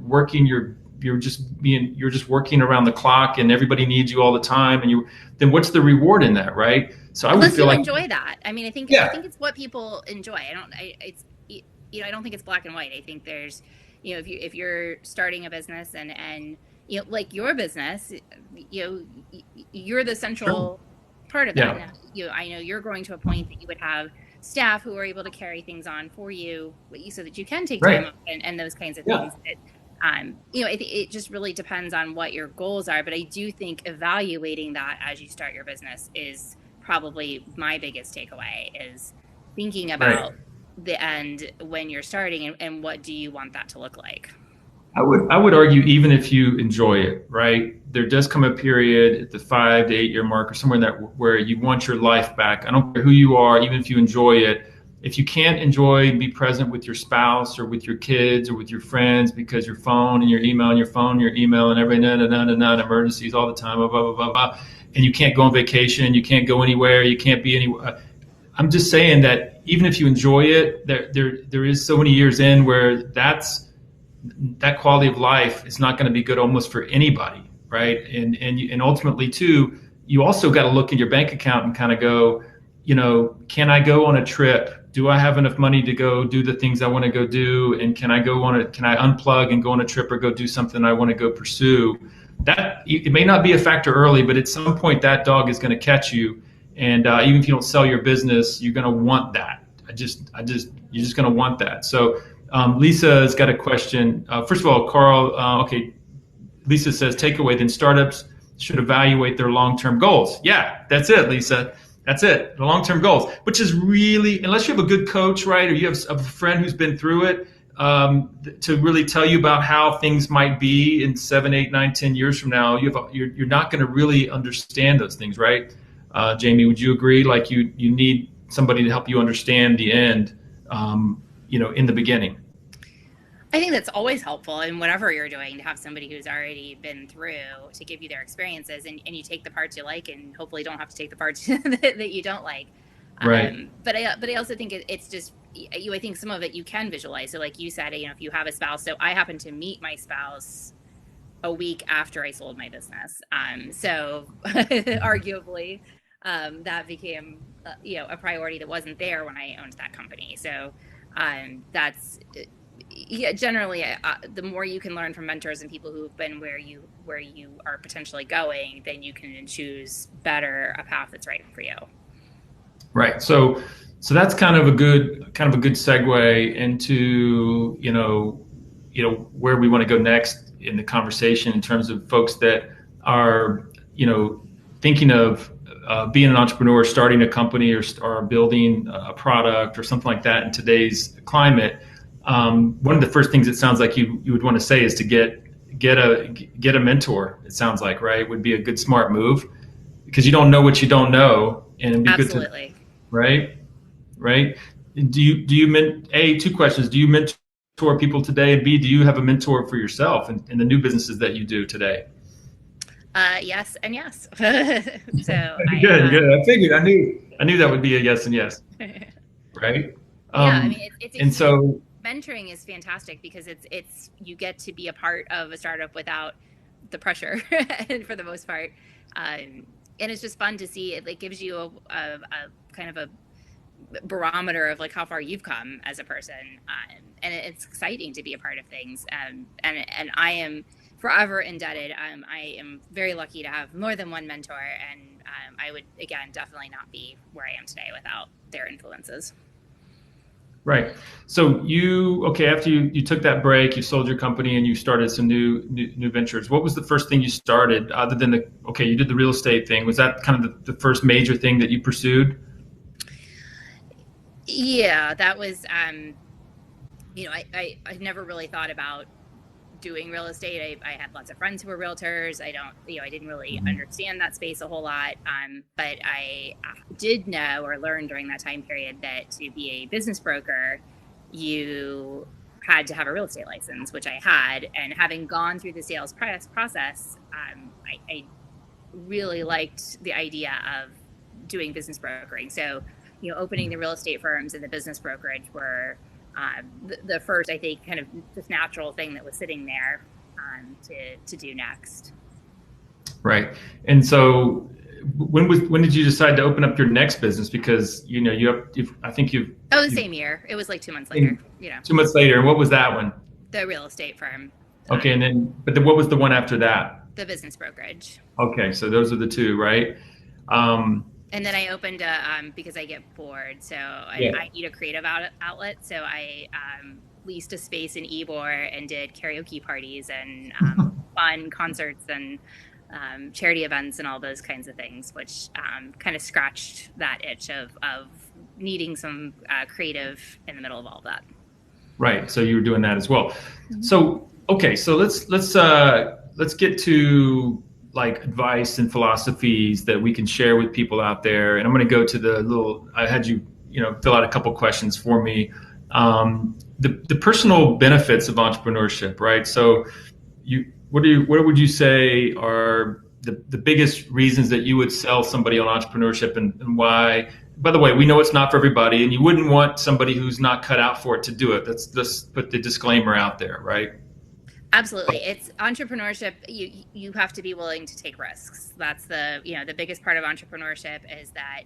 just working around the clock and everybody needs you all the time, and then what's the reward in that, right? So I would feel like enjoy that. I mean, I think it's what people enjoy. I don't think it's black and white. I think there's, if you're starting a business and like your business, you're the central part of that. Now, I know you're growing to a point that you would have staff who are able to carry things on for you, so that you can take time off and those kinds of things. It just really depends on what your goals are. But I do think evaluating that as you start your business is probably my biggest takeaway, is thinking about the end when you're starting, and what do you want that to look like? I would argue, even if you enjoy it, right, there does come a period at the 5 to 8 year mark or somewhere in that where you want your life back. I don't care who you are, even if you enjoy it. If you can't enjoy and be present with your spouse or with your kids or with your friends because your phone and your email and your phone and your email and every emergencies all the time, blah, blah, blah, blah, and you can't go on vacation, you can't go anywhere, you can't be anywhere. I'm just saying that even if you enjoy it, there is so many years in where that quality of life is not going to be good almost for anybody, right? And ultimately too, you also got to look at your bank account and kind of go, can I go on a trip? do I have enough money to go do the things I want to go do? And can I unplug and go on a trip or go do something I want to go pursue? That it may not be a factor early, but at some point that dog is going to catch you. And even if you don't sell your business, you're going to want that. You're just going to want that. So Lisa has got a question. First of all, Carl, okay. Lisa says, takeaway, then startups should evaluate their long-term goals. Yeah, that's it, Lisa. That's it, the long-term goals, which is really, unless you have a good coach, right, or you have a friend who's been through it, to really tell you about how things might be in 7, 8, 9, 10 years from now, you're not going to really understand those things, right? Jaime, would you agree? Like you need somebody to help you understand the end, in the beginning. I think that's always helpful in whatever you're doing, to have somebody who's already been through to give you their experiences, and you take the parts you like and hopefully don't have to take the parts that you don't like. Right. But I also think it's just, I think some of it you can visualize. So like you said, if you have a spouse, so I happened to meet my spouse a week after I sold my business. So arguably that became, a priority that wasn't there when I owned that company. So that's, generally the more you can learn from mentors and people who've been where you are potentially going, then you can choose better a path that's right for you. Right. So that's kind of a good segue into, where we want to go next in the conversation in terms of folks that are, thinking of being an entrepreneur, starting a company or building a product or something like that in today's climate. One of the first things it sounds like you would want to say is to get a mentor. It sounds like, right, would be a good smart move, because you don't know what you don't know, and it'd be Absolutely. good to, right. Do you two questions? Do you mentor people today? And B, do you have a mentor for yourself in the new businesses that you do today? Yes and yes. So good. I figured. I knew that would be a yes and yes. Right. Yeah, it's and so. Mentoring is fantastic because it's you get to be a part of a startup without the pressure for the most part, and it's just fun to see. It gives you a kind of a barometer of like how far you've come as a person, and it's exciting to be a part of things. And I am forever indebted. I am very lucky to have more than one mentor, and I would again definitely not be where I am today without their influences. Right. So after you took that break, you sold your company and you started some new ventures. What was the first thing you started other than you did the real estate thing? Was that kind of the first major thing that you pursued? Yeah, that was, I never really thought about doing real estate. I had lots of friends who were realtors. I didn't really understand that space a whole lot. But I did know or learn during that time period that to be a business broker, you had to have a real estate license, which I had. And having gone through the sales process, I really liked the idea of doing business brokering. So, opening the real estate firms and the business brokerage were the first, I think, kind of just natural thing that was sitting there to do next. Right. And so when did you decide to open up your next business? Because, the same year. It was like 2 months later. 2 months later. And what was that one? The real estate firm. Okay. But what was the one after that? The business brokerage. Okay. So those are the two, right? And then I opened because I get bored. So I need a creative outlet. So I leased a space in Ybor and did karaoke parties and fun concerts and charity events and all those kinds of things, which kind of scratched that itch of needing some creative in the middle of all that. Right. So you were doing that as well. Mm-hmm. So, okay. So let's get to like advice and philosophies that we can share with people out there. And I'm going to go to I had you, fill out a couple questions for me. The personal benefits of entrepreneurship, right? So what would you say are the biggest reasons that you would sell somebody on entrepreneurship and why? By the way, we know it's not for everybody, and you wouldn't want somebody who's not cut out for it to do it. Let's put the disclaimer out there, right? Absolutely. It's entrepreneurship. You have to be willing to take risks. That's the biggest part of entrepreneurship is that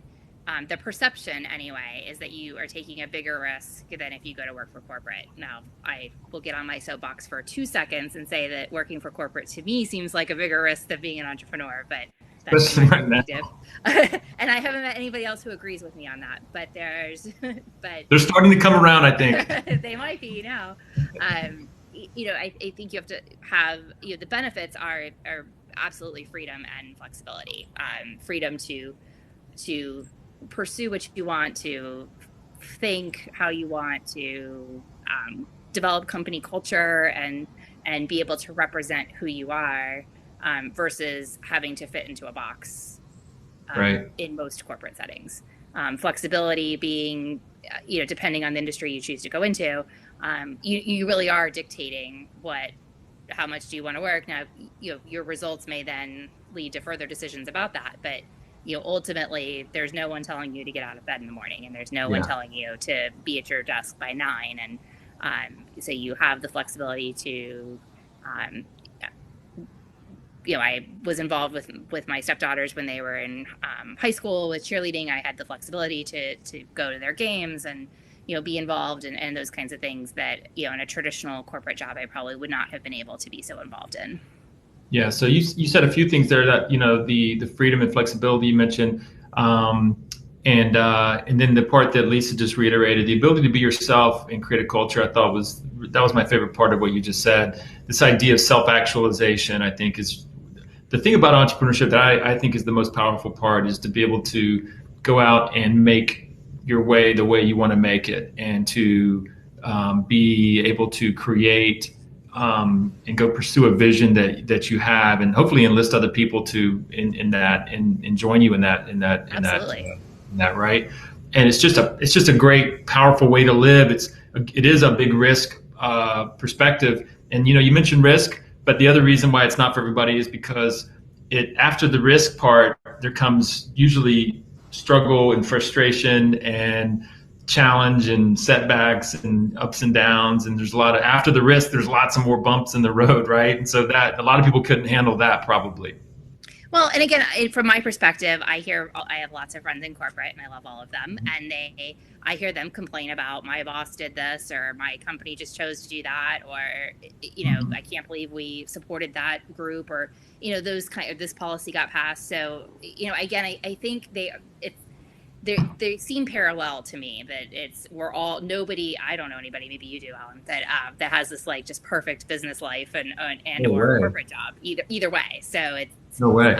the perception anyway is that you are taking a bigger risk than if you go to work for corporate. Now, I will get on my soapbox for 2 seconds and say that working for corporate to me seems like a bigger risk than being an entrepreneur, but that's my perspective. And I haven't met anybody else who agrees with me on that, but they're starting to come around, I think. They might be now. I think you have to have, the benefits are absolutely freedom and flexibility. Freedom to pursue what you want, to think how you want, to develop company culture and be able to represent who you are, versus having to fit into a box right. in most corporate settings. Flexibility being, depending on the industry you choose to go into, you really are dictating how much do you want to work. Now, your results may then lead to further decisions about that, but ultimately there's no one telling you to get out of bed in the morning, and there's no one telling you to be at your desk by 9. And so you have the flexibility to, I was involved with my stepdaughters when they were in high school with cheerleading. I had the flexibility to go to their games and, be involved in those kinds of things that, in a traditional corporate job, I probably would not have been able to be so involved in. Yeah. So you said a few things there that, the freedom and flexibility you mentioned. And then the part that Lisa just reiterated, the ability to be yourself and create a culture, I thought that was my favorite part of what you just said. This idea of self-actualization, I think, is the thing about entrepreneurship that I think is the most powerful part, is to be able to go out and make your way the way you want to make it, and to be able to create and go pursue a vision that you have, and hopefully enlist other people to in that and join you in that right. And it's just a great, powerful way to live. It is a big risk perspective, and you mentioned risk, but the other reason why it's not for everybody is because after the risk part, there comes usually struggle and frustration and challenge and setbacks and ups and downs, and after the risk there's lots of more bumps in the road, right? And so that a lot of people couldn't handle that probably. Well, and again, from my perspective, I have lots of friends in corporate, and I love all of them, and I hear them complain about, my boss did this, or my company just chose to do that, or I can't believe we supported that group, or those this policy got passed. So again, I think they seem parallel to me, that I don't know anybody, maybe you do, Alan, that has this just perfect business life and or corporate job either way. So it's no way.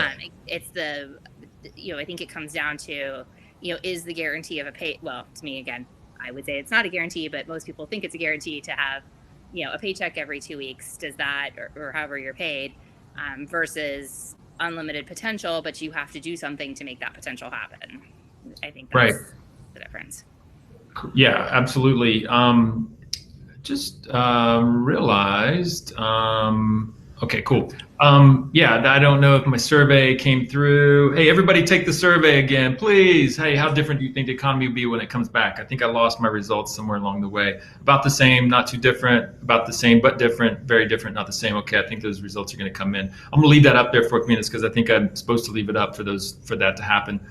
It's I think it comes down to, is the guarantee of a pay, well, to me, again, I would say it's not a guarantee, but most people think it's a guarantee to have, a paycheck every 2 weeks. Does that, or however you're paid, versus unlimited potential, but you have to do something to make that potential happen. I think that's the difference. Yeah, absolutely. Just realized. Okay, cool. I don't know if my survey came through. Hey, everybody take the survey again, please. Hey, how different do you think the economy will be when it comes back? I think I lost my results somewhere along the way. About the same, not too different, about the same, but different, very different, not the same. Okay, I think those results are going to come in. I'm going to leave that up there for a few minutes because I think I'm supposed to leave it up for that to happen.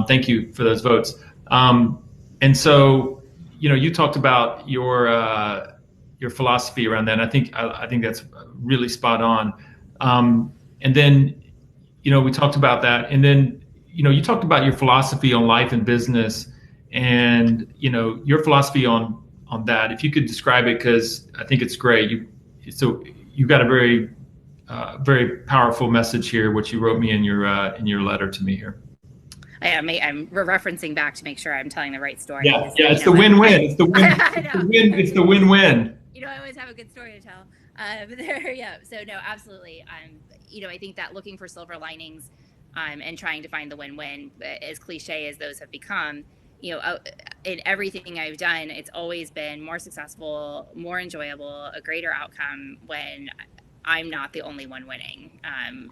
Thank you for those votes. And so, you talked about your philosophy around that. And I think that's really spot on. And then, we talked about that. And then, you talked about your philosophy on life and business, and, your philosophy on that. If you could describe it, because I think it's great. You've got a very, very powerful message here, which you wrote me in your letter to me here. I'm referencing back to make sure I'm telling the right story. Yeah, it's the win-win. It's the win. It's the win-win. I always have a good story to tell. So no, absolutely. I think that looking for silver linings, and trying to find the win-win, as cliche as those have become, in everything I've done, it's always been more successful, more enjoyable, a greater outcome when I'm not the only one winning.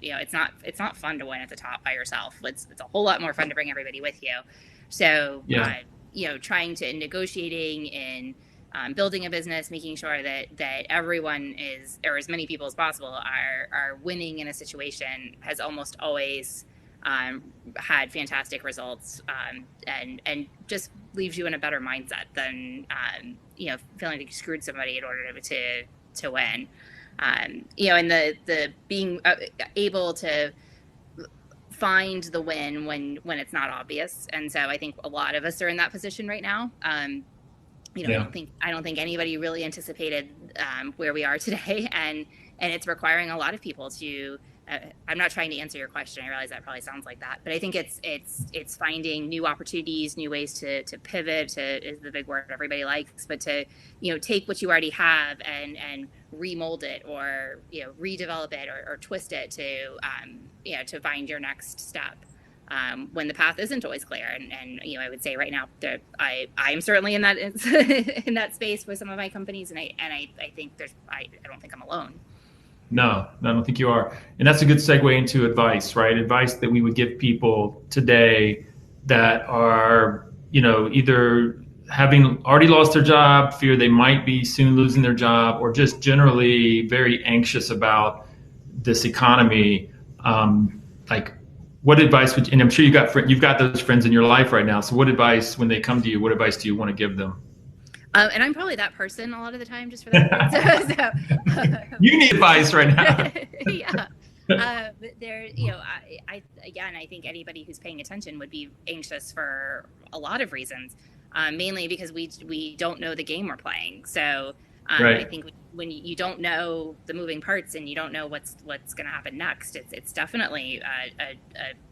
It's not fun to win at the top by yourself. It's a whole lot more fun to bring everybody with you. So, trying to negotiating and building a business, making sure that everyone is, or as many people as possible are winning in a situation, has almost always had fantastic results, and just leaves you in a better mindset than feeling like you screwed somebody in order to win. And the being able to find the win when it's not obvious. And so I think a lot of us are in that position right now. I don't think anybody really anticipated where we are today, and it's requiring a lot of people to. I'm not trying to answer your question. I realize that probably sounds like that, but I think it's finding new opportunities, new ways to pivot. Is the big word everybody likes, but to take what you already have and remold it, or redevelop it, or twist it to find your next step. When the path isn't always clear, and I would say right now that I am certainly in that in that space with some of my companies, and I think I don't think I'm alone. No, I don't think you are. And that's a good segue into advice, right? Advice that we would give people today that are, either having already lost their job, fear they might be soon losing their job, or just generally very anxious about this economy. Like, what advice would, and I'm sure you've got those friends in your life right now. So what advice, when they come to you, what advice do you want to give them? And I'm probably that person a lot of the time, just for that. So, you need advice right now. Yeah. But there, I think anybody who's paying attention would be anxious for a lot of reasons, mainly because we don't know the game we're playing. So right. I think when you don't know the moving parts and you don't know what's going to happen next, it's definitely a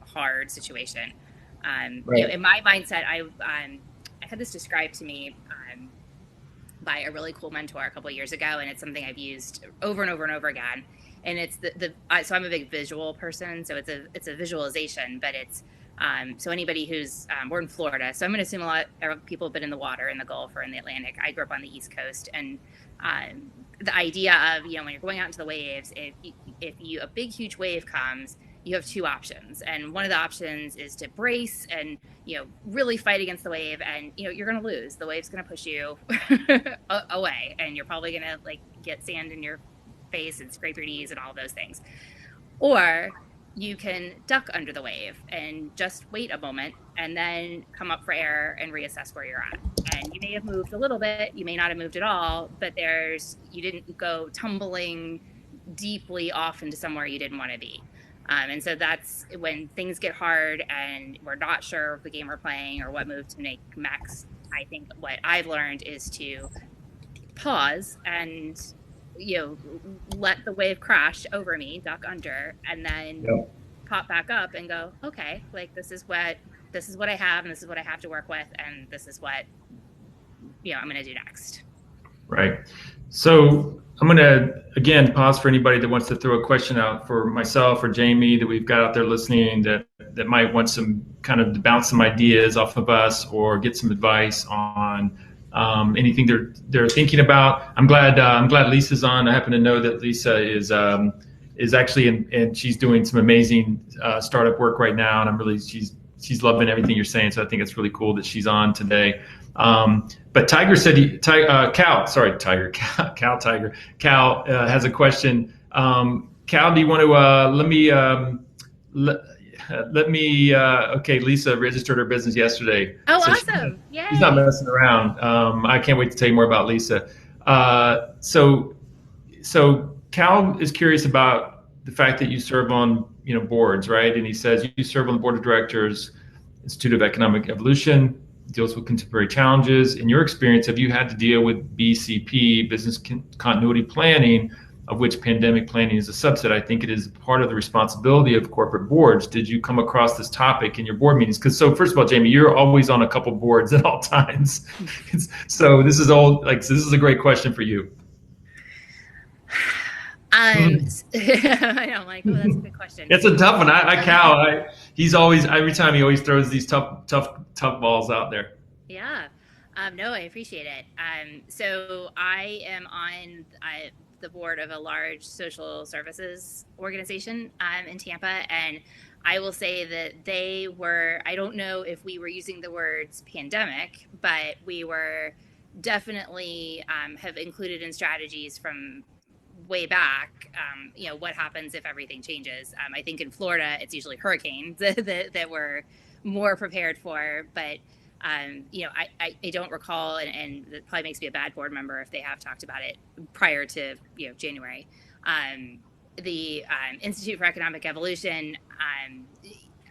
hard situation. Right. In my mindset, I had this described to me by a really cool mentor a couple of years ago, and it's something I've used over and over and over again. And it's so I'm a big visual person, so it's a visualization, but it's so anybody who's we're in Florida, so I'm going to assume a lot of people have been in the water, in the Gulf or in the Atlantic. I grew up on the East Coast, and the idea of when you're going out into the waves, if a big huge wave comes, you have two options, and one of the options is to brace and really fight against the wave, and you're going to lose. The wave's going to push you away, and you're probably going to get sand in your face and scrape your knees and all those things. Or you can duck under the wave and just wait a moment and then come up for air and reassess where you're at. And you may have moved a little bit, you may not have moved at all, but you didn't go tumbling deeply off into somewhere you didn't want to be. And so that's when things get hard and we're not sure of the game we're playing or what move to make next. I think what I've learned is to pause and let the wave crash over me, duck under, and then pop back up and go, okay, this is what I have, and this is what I have to work with, and this is what I'm going to do next. Right. So I'm going to, again, pause for anybody that wants to throw a question out for myself or Jaime that we've got out there listening that might want some kind of to bounce some ideas off of us or get some advice on anything they're thinking about. I'm glad Lisa's on. I happen to know that Lisa is actually and she's doing some amazing startup work right now, and I'm really she's loving everything you're saying. So I think it's really cool that she's on today. But Tiger said Cal has a question. Cal, do you want to let me okay, Lisa registered her business yesterday. Oh, so awesome. Yeah. She's not messing around. I can't wait to tell you more about Lisa. So Cal is curious about the fact that you serve on boards, right? And he says you serve on the board of directors, Institute of Economic Evolution, deals with contemporary challenges. In your experience, have you had to deal with BCP, business continuity planning, of which pandemic planning is a subset? I think it is part of the responsibility of corporate boards. Did you come across this topic in your board meetings? So first of all, Jaime, you're always on a couple boards at all times. So this is a great question for you. I know, that's a good question. It's a tough one. Cal, he's always, every time he always throws these tough balls out there. Yeah. No, I appreciate it. So I am on the board of a large social services organization in Tampa, and I will say that I don't know if we were using the words pandemic, but we were definitely have included in strategies from way back, what happens if everything changes? I think in Florida, it's usually hurricanes that we're more prepared for. But, I don't recall, and it probably makes me a bad board member if they have talked about it prior to, January. The Institute for Economic Evolution,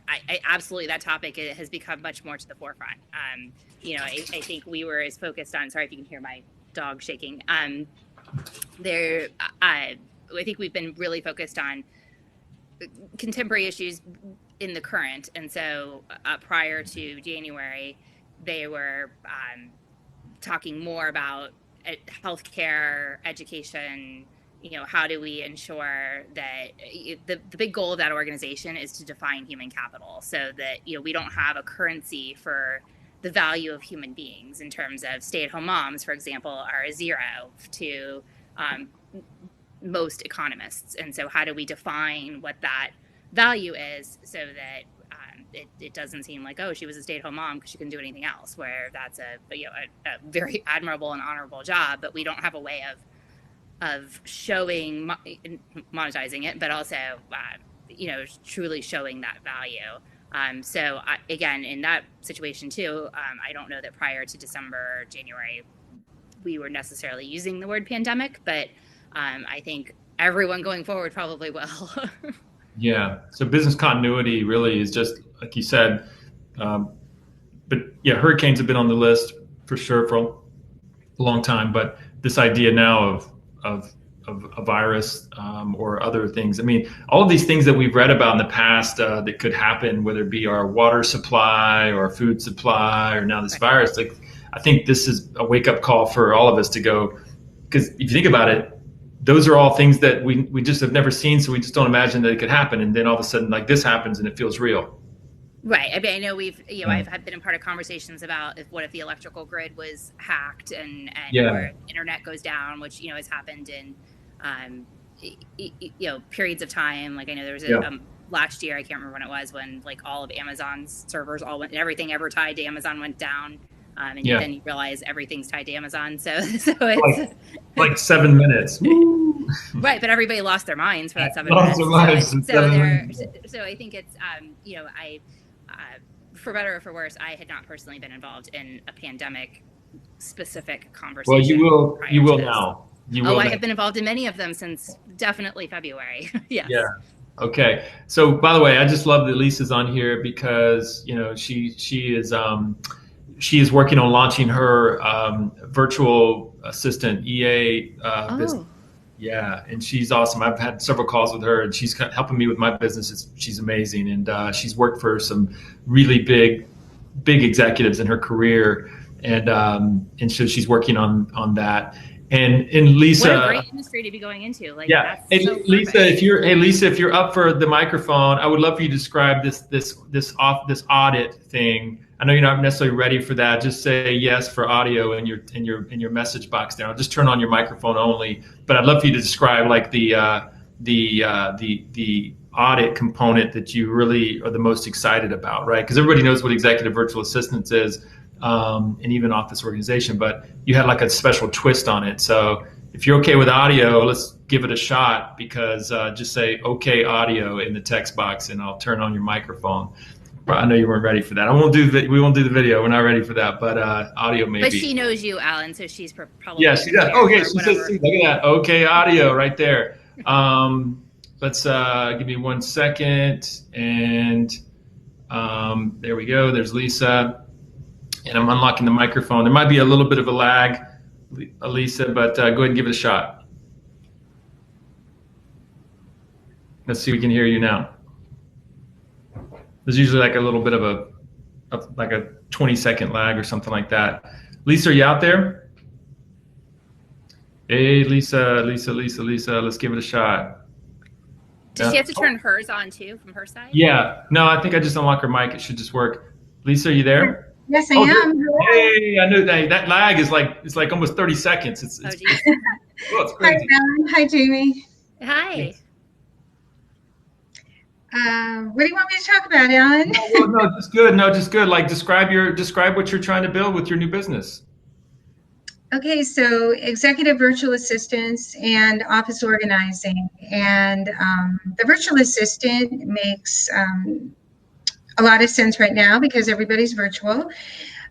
I absolutely, that topic has become much more to the forefront. I think we were as focused on, sorry if you can hear my dog shaking. I think we've been really focused on contemporary issues in the current. And so prior to January, they were talking more about healthcare, education. How do we ensure that the big goal of that organization is to define human capital so that, we don't have a currency for the value of human beings in terms of stay-at-home moms, for example, are a zero to most economists. And so how do we define what that value is so that it doesn't seem like, oh, she was a stay-at-home mom because she couldn't do anything else, where that's a very admirable and honorable job, but we don't have a way of showing, monetizing it, but also, truly showing that value. So again, in that situation too, I don't know that prior to December, January, we were necessarily using the word pandemic, but I think everyone going forward probably will. Yeah. So business continuity really is just, like you said, but yeah, hurricanes have been on the list for sure for a long time, but this idea now of a virus or other things. I mean, all of these things that we've read about in the past that could happen, whether it be our water supply or food supply or now this virus, like I think this is a wake-up call for all of us to go, because if you think about it, those are all things that we just have never seen, so we just don't imagine that it could happen. And then all of a sudden, like this happens and it feels real. Right. I mean, I know I've been a part of conversations about what if the electrical grid was hacked and or internet goes down, which, has happened in, periods of time. Like I know there was last year, I can't remember when it was, when like all of Amazon's servers all went, everything ever tied to Amazon went down. And then you realize everything's tied to Amazon. So it's like 7 minutes. Right. But everybody lost their minds for that 7 minutes. So I think it's, for better or for worse, I had not personally been involved in a pandemic specific conversation. Well, you will now. I have been involved in many of them since definitely February. Yes. Yeah. Okay. So by the way, I just love that Lisa's on here because, she is working on launching her virtual assistant EA business. Yeah, and she's awesome. I've had several calls with her, and she's helping me with my business. She's amazing, and she's worked for some really big executives in her career, and so she's working on that. And Lisa, what a great industry to be going into. Like, yeah. That's so Lisa, if you're up for the microphone, I would love for you to describe this audit thing. I know you're not necessarily ready for that. Just say yes for audio in your message box there. I'll just turn on your microphone only. But I'd love for you to describe like the audit component that you really are the most excited about, right? Because everybody knows what executive virtual assistance is, and even office organization. But you had like a special twist on it. So if you're okay with audio, let's give it a shot. Because just say okay audio in the text box, and I'll turn on your microphone. I know you weren't ready for that. We won't do the video. We're not ready for that. But audio maybe. But she knows you, Alan, so she's probably. Yeah, she does. Okay, she says, look at that. Okay, audio right there. Let's give me 1 second, and there we go. There's Lisa, and I'm unlocking the microphone. There might be a little bit of a lag, Lisa, but go ahead and give it a shot. Let's see if we can hear you now. There's usually like a little bit of a 20-second lag or something like that. Lisa, are you out there? Hey, Lisa, let's give it a shot. Does she have to turn hers on too from her side? Yeah. No, I think I just unlock her mic. It should just work. Lisa, are you there? Yes, I am. Hey, I knew that lag is like almost 30 seconds. It's it's Hi, Alan. Hi, Jaime. Hi. What do you want me to talk about, Alan? No, just good. Like describe what you're trying to build with your new business. Okay, so executive virtual assistants and office organizing. And the virtual assistant makes a lot of sense right now because everybody's virtual.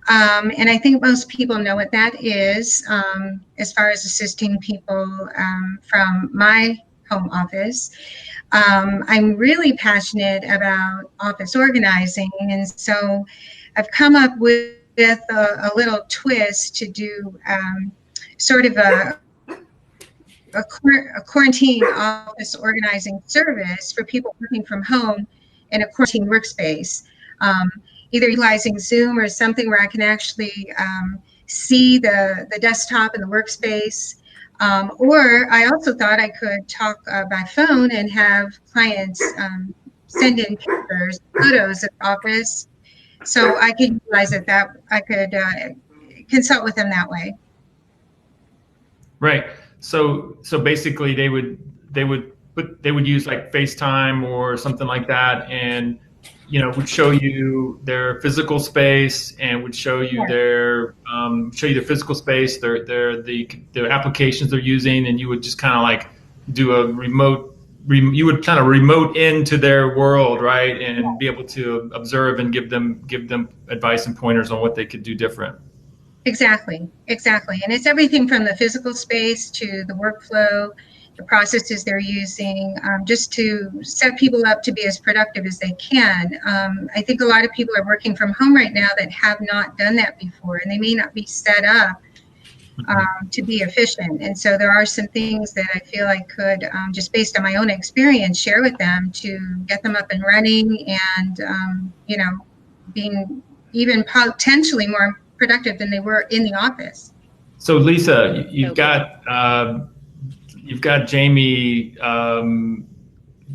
And I think most people know what that is as far as assisting people from my home office. I'm really passionate about office organizing. And so I've come up with a little twist to do sort of a quarantine office organizing service for people working from home in a quarantine workspace, either utilizing Zoom or something where I can actually see the desktop and the workspace. Or I also thought I could talk by phone and have clients send in pictures, photos of the office, so I could utilize it that I could consult with them that way. Right. So basically they would use like FaceTime or something like that, and would show you their physical space and would show you their physical space, their applications they're using, and you would just kind of like do a you would kind of remote into their world, right, and be able to observe and give them advice and pointers on what they could do different. Exactly. And it's everything from the physical space to the workflow, the processes they're using, just to set people up to be as productive as they can. I think a lot of people are working from home right now that have not done that before, and they may not be set up to be efficient. And so there are some things that I feel I could, just based on my own experience, share with them to get them up and running and, being even potentially more productive than they were in the office. So Lisa, you've got Jaime,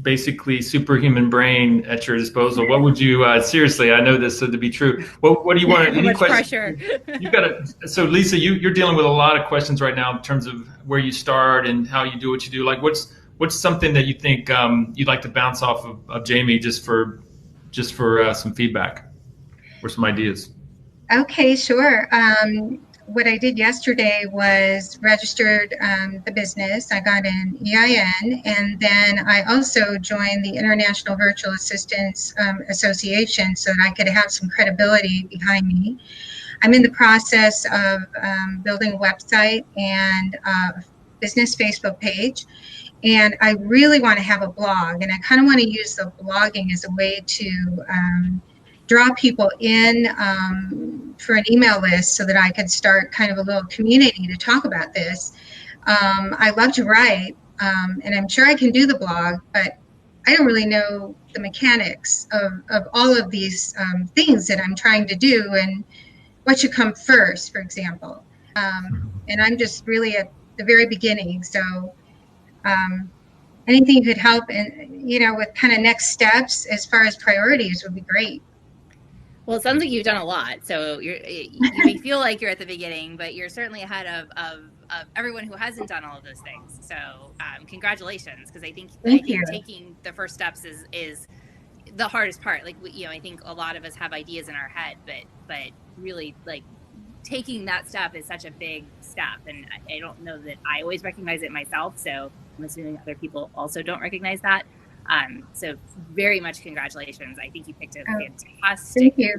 basically superhuman brain at your disposal. What would you seriously? I know this to be true. What do you want? Any questions? You got to. So Lisa, you're dealing with a lot of questions right now in terms of where you start and how you do what you do. Like what's something that you think you'd like to bounce off of Jaime just for some feedback or some ideas? Okay, sure. What I did yesterday was registered the business. I got an EIN, and then I also joined the International Virtual Assistants Association so that I could have some credibility behind me. I'm in the process of building a website and a business Facebook page. And I really want to have a blog, and I kind of want to use the blogging as a way to draw people in for an email list so that I could start kind of a little community to talk about this. I love to write, and I'm sure I can do the blog, but I don't really know the mechanics of all of these things that I'm trying to do and what should come first, for example. And I'm just really at the very beginning. So anything you could help and, with kind of next steps as far as priorities would be great. Well, it sounds like you've done a lot. So you may feel like you're at the beginning, but you're certainly ahead of everyone who hasn't done all of those things. So congratulations, because I think taking the first steps is the hardest part. Like I think a lot of us have ideas in our head, but really like taking that step is such a big step, and I don't know that I always recognize it myself. So I'm assuming other people also don't recognize that. So very much congratulations. I think you picked a fantastic. Thank you.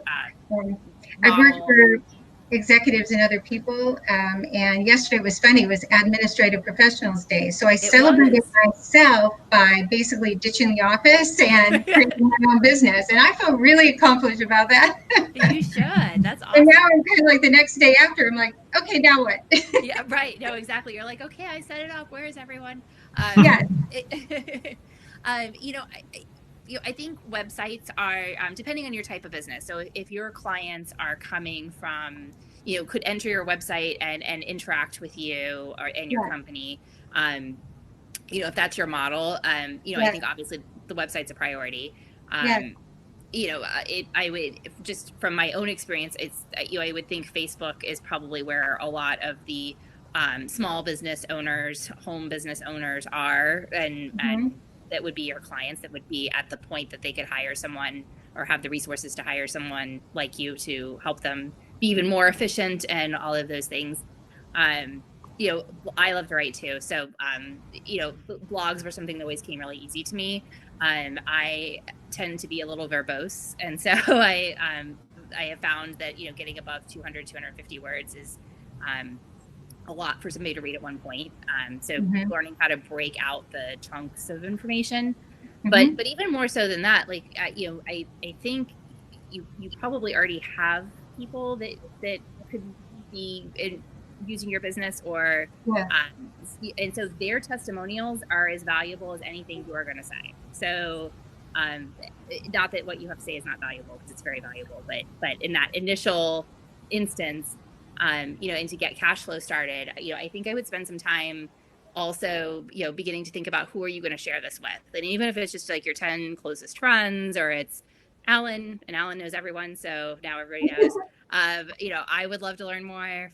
I've worked for executives and other people, and yesterday was funny. It was Administrative Professionals Day, so I celebrated myself by basically ditching the office and creating my own business, and I feel really accomplished about that. You should. That's awesome. And now I'm kind of like the next day after, I'm like, okay, now what? Yeah, right. No, exactly. You're like, okay, I set it up. Where is everyone? Yeah. I think websites are depending on your type of business. So if your clients are coming from, could enter your website and interact with you and your company, if that's your model, I think obviously the website's a priority. I would, just from my own experience, I would think Facebook is probably where a lot of the small business owners, home business owners are, and that would be your clients, that would be at the point that they could hire someone or have the resources to hire someone like you to help them be even more efficient and all of those things. You know, I love to write too. So, you know, blogs were something that always came really easy to me. I tend to be a little verbose. And so I have found that, you know, getting above 200, 250 words is a lot for somebody to read at one point. So learning how to break out the chunks of information. But even more so than that, like, you know, I think you probably already have people that could be using your business, or and so their testimonials are as valuable as anything you are going to say. So not that what you have to say is not valuable, because it's very valuable, but in that initial instance, you know, and to get cash flow started, you know, I think I would spend some time also, you know, beginning to think about who are you going to share this with. And even if it's just like your 10 closest friends, or it's Alan, and Alan knows everyone, so now everybody knows. You know, I would love to learn more.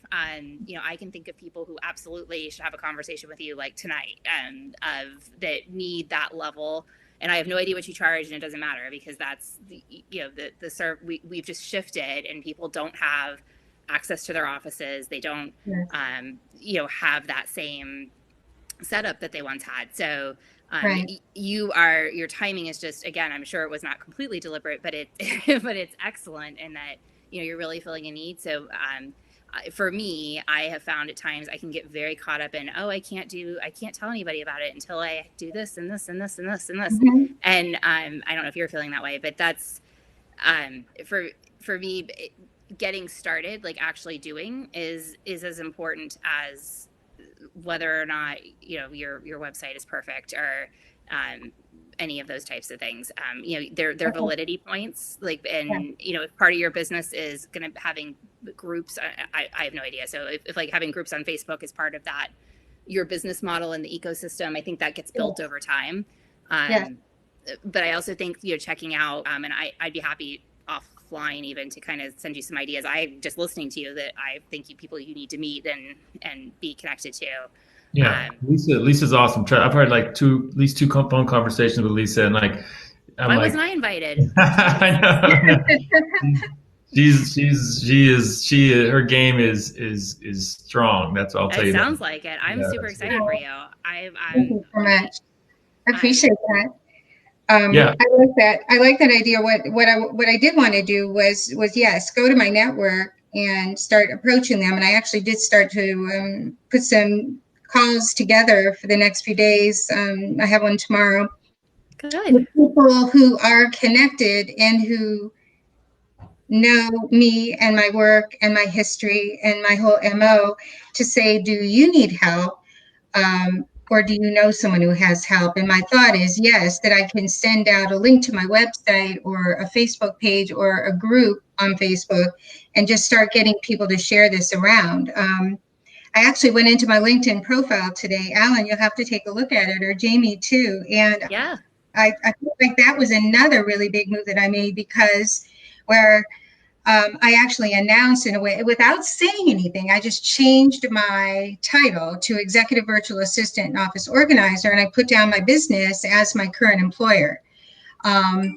You know, I can think of people who absolutely should have a conversation with you like tonight, of that need that level. And I have no idea what you charge, and it doesn't matter, because that's the, you know, we've just shifted, and people don't have access to their offices. They don't, you know, have that same setup that they once had. So your timing is just, again, I'm sure it was not completely deliberate, but but it's excellent in that, you know, you're really filling a need. So for me, I have found at times I can get very caught up in, I can't tell anybody about it until I do this and this and this and this and this. And I don't know if you're feeling that way, but that's for me, getting started, like actually doing, is as important as whether or not, you know, your website is perfect, or any of those types of things. You know, they're validity points, like, and you know, if part of your business is going to having groups, I have no idea. So if like having groups on Facebook is part of that, your business model and the ecosystem, I think that gets built over time. But I also think, you know, checking out, and I'd be happy offline even to kind of send you some ideas. I just listening to you that I think people you need to meet and be connected to. Yeah, Lisa's awesome. I've heard like at least two phone conversations with Lisa, and like, why wasn't I invited? I know. Her game is strong. That's all I'll tell you. It sounds like it. I'm super excited for you. Thank you so much. I appreciate that. I like that. I like that idea. What I did want to do was yes, go to my network and start approaching them. And I actually did start to put some calls together for the next few days. I have one tomorrow. Good. With people who are connected and who know me and my work and my history and my whole MO, to say, do you need help? Or do you know someone who has help? And my thought is, yes, that I can send out a link to my website or a Facebook page or a group on Facebook and just start getting people to share this around. I actually went into my LinkedIn profile today. Alan, you'll have to take a look at it, or Jaime too. And I feel like that was another really big move that I made, because where I actually announced, in a way, without saying anything, I just changed my title to Executive Virtual Assistant and Office Organizer, and I put down my business as my current employer. And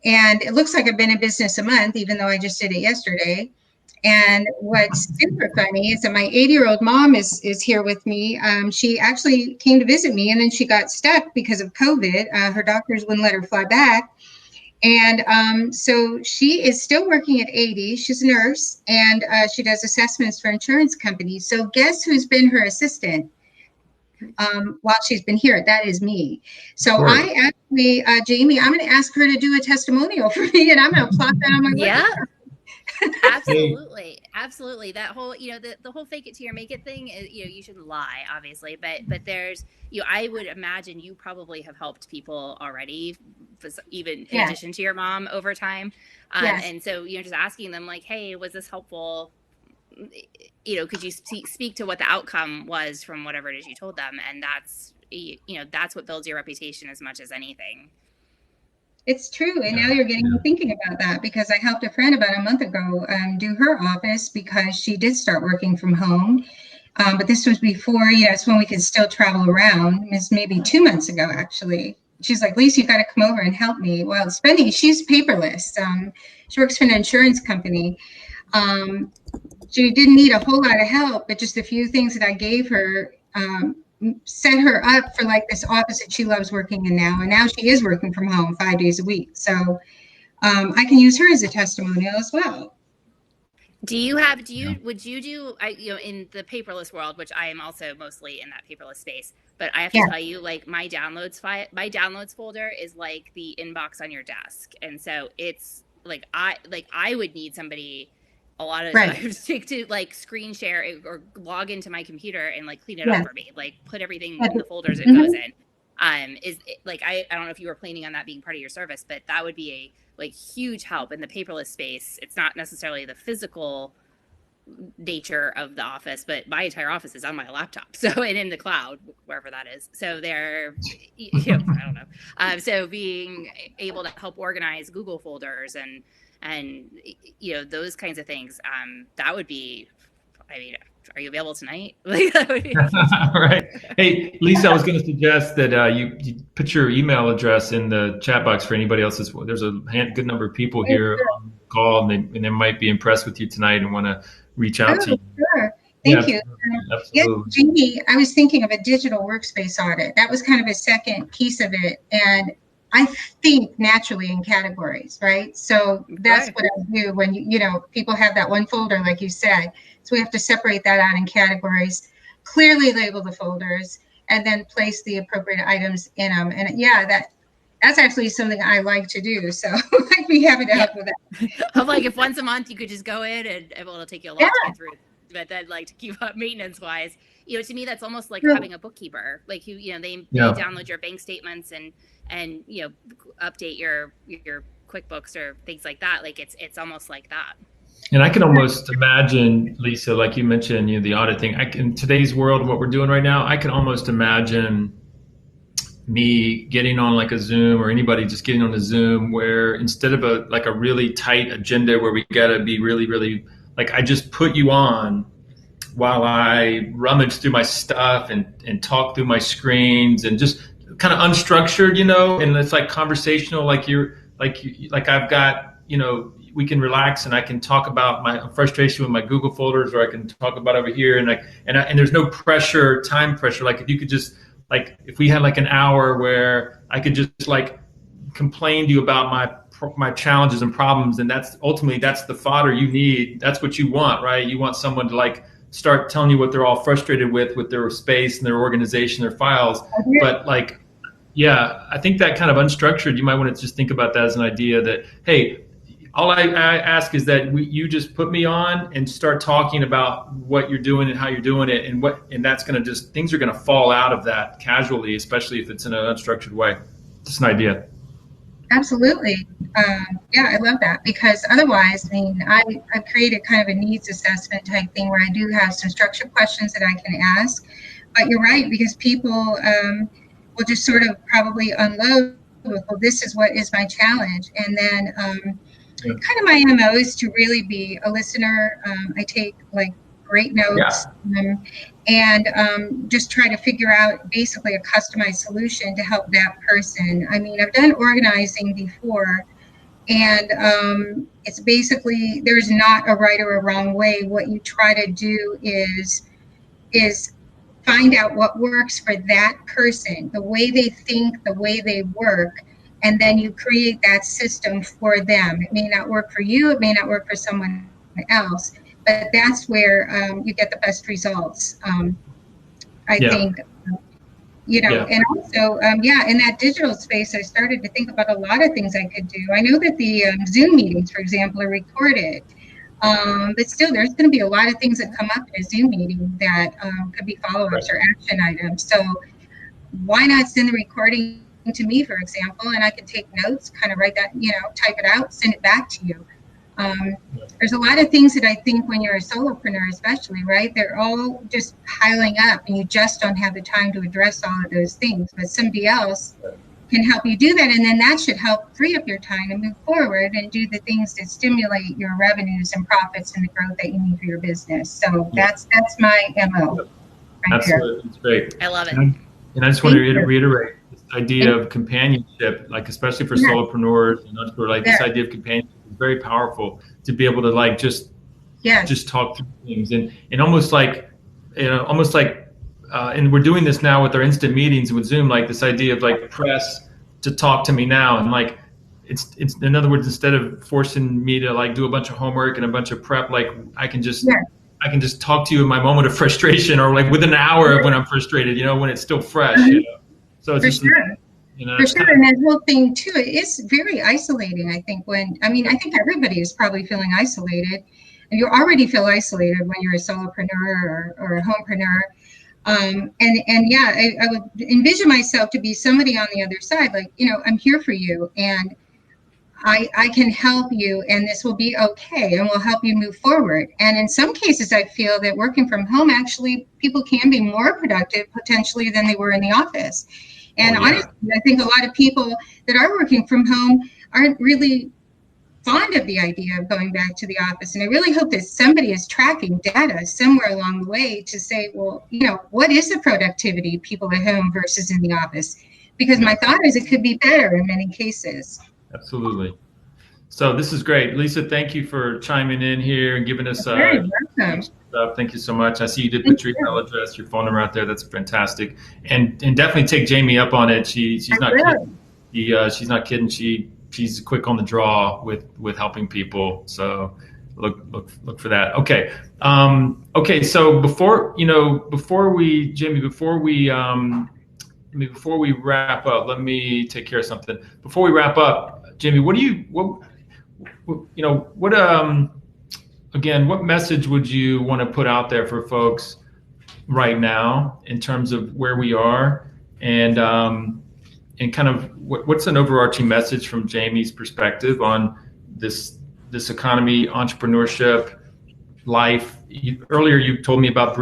it looks like I've been in business a month, even though I just did it yesterday. And what's super funny is that my 80-year-old mom is here with me. She actually came to visit me, and then she got stuck because of COVID. Her doctors wouldn't let her fly back. And so she is still working at 80. She's a nurse, and she does assessments for insurance companies. So guess who's been her assistant while she's been here? That is me. So I actually, Jaime, I'm going to ask her to do a testimonial for me, and I'm going to plot that on my website. Absolutely. That whole, you know, the whole fake it till you make it thing is, you know, you shouldn't lie, obviously, but there's, you know, I would imagine you probably have helped people already, even in addition to your mom, over time. And so, you know, just asking them like, hey, was this helpful? You know, could you speak to what the outcome was from whatever it is you told them? And that's, you know, that's what builds your reputation as much as anything. It's true. And now you're getting me thinking about that, because I helped a friend about a month ago do her office, because she did start working from home. But this was before, you know, it's when we could still travel around. It's maybe 2 months ago, actually. She's like, Lisa, you got to come over and help me. Well, it's funny. She's paperless. She works for an insurance company. She didn't need a whole lot of help, but just a few things that I gave her set her up for like this office that she loves working in now. And now she is working from home 5 days a week. So I can use her as a testimonial as well. Would you do, in the paperless world, which I am also mostly in that paperless space, but I have to tell you, like my downloads folder is like the inbox on your desk. And so it's like, I would need somebody a lot of times to like screen share or log into my computer and like clean it up for me, like put everything in the folders it goes in. I don't know if you were planning on that being part of your service, but that would be a like huge help in the paperless space. It's not necessarily the physical nature of the office, but my entire office is on my laptop. So, and in the cloud, wherever that is. So they're, I don't know. So being able to help organize Google folders and those kinds of things, that would be, are you available tonight? Right. Hey, Lisa, I was going to suggest that you put your email address in the chat box for anybody else. There's a good number of people here on the call, and they might be impressed with you tonight and want to reach out to you. Sure. Thank you. Absolutely. Jaime, I was thinking of a digital workspace audit. That was kind of a second piece of it. And I think naturally in categories, right? So that's what I do when people have that one folder, like you said. So we have to separate that out in categories, clearly label the folders, and then place the appropriate items in them. And that's actually something I like to do. So I'd be happy to help with that. I'm like, if once a month you could just go in and it'll take you a lot to get through. But then like to keep up maintenance wise, to me, that's almost like having a bookkeeper, like they download your bank statements and update your QuickBooks or things like that. Like it's almost like that. And I can almost imagine, Lisa, like you mentioned, the audit thing. In today's world, what we're doing right now, I can almost imagine me getting on like a Zoom, or anybody just getting on a Zoom, where instead of a really tight agenda where we got to be really, really, like I just put you on while I rummage through my stuff and talk through my screens and just kind of unstructured, and it's like conversational, like I've got, we can relax and I can talk about my frustration with my Google folders, or I can talk about over here, and there's no pressure, time pressure. Like if you could just, like if we had like an hour where I could just like complain to you about my challenges and problems, and that's the fodder you need. That's what you want, right? You want someone to like start telling you what they're all frustrated with their space and their organization, their files. But like, I think that kind of unstructured, you might want to just think about that as an idea that, hey, all I ask is that you just put me on and start talking about what you're doing and how you're doing it, and that's going to things are going to fall out of that casually, especially if it's in an unstructured way. Just an idea. Absolutely. I love that, because otherwise, I've created kind of a needs assessment type thing where I do have some structured questions that I can ask. But you're right, because people will just sort of probably unload with, well, this is what is my challenge. And then kind of my MO is to really be a listener. I take like great notes and just try to figure out basically a customized solution to help that person. I've done organizing before, and it's basically, there's not a right or a wrong way. What you try to do is find out what works for that person, the way they think, the way they work, and then you create that system for them. It may not work for you, it may not work for someone else, but that's where you get the best results. I think, and also, in that digital space, I started to think about a lot of things I could do. I know that the Zoom meetings, for example, are recorded, but still there's going to be a lot of things that come up in a Zoom meeting that could be follow-ups or action items. So why not send the recording to me, for example, and I can take notes, kind of write that, type it out, send it back to you. There's a lot of things that I think when you're a solopreneur, especially, right, they're all just piling up and you just don't have the time to address all of those things, but somebody else can help you do that. And then that should help free up your time to move forward and do the things that stimulate your revenues and profits and the growth that you need for your business. So that's my MO. Absolutely. It's great. I love it. And I just want to reiterate this idea of companionship, like especially for solopreneurs and entrepreneurs, like this idea of companionship is very powerful, to be able to like just Yes. just talk through things, and almost like, and we're doing this now with our instant meetings with Zoom, like this idea of like press to talk to me now, and like it's in other words, instead of forcing me to like do a bunch of homework and a bunch of prep, like I can just Yes. I can just talk to you in my moment of frustration, or like within an hour of when I'm frustrated, when it's still fresh. So it's For just sure. For it's sure. kind And that whole thing too, it is very isolating, I think, I think everybody is probably feeling isolated. And you already feel isolated when you're a solopreneur or a homepreneur. And yeah, I would envision myself to be somebody on the other side, like, I'm here for you, and I can help you, and this will be okay, and we'll help you move forward. And in some cases, I feel that working from home, actually, people can be more productive potentially than they were in the office. And honestly, I think a lot of people that are working from home aren't really fond of the idea of going back to the office. And I really hope that somebody is tracking data somewhere along the way to say, well, what is the productivity of people at home versus in the office? Because my thought is it could be better in many cases. Absolutely. So this is great. Lisa, thank you for chiming in here and giving us Very welcome. stuff. Thank you so much. I see you did put your email address, your phone number out there. That's fantastic. And definitely take Jaime up on it. She's not kidding. She's not kidding. She's quick on the draw with helping people. So look for that. Okay. Okay. So before we wrap up, let me take care of something. Before we wrap up, Jaime, what message would you want to put out there for folks right now in terms of where we are, and kind of what's an overarching message from Jaime's perspective on this economy, entrepreneurship, life? Earlier you told me about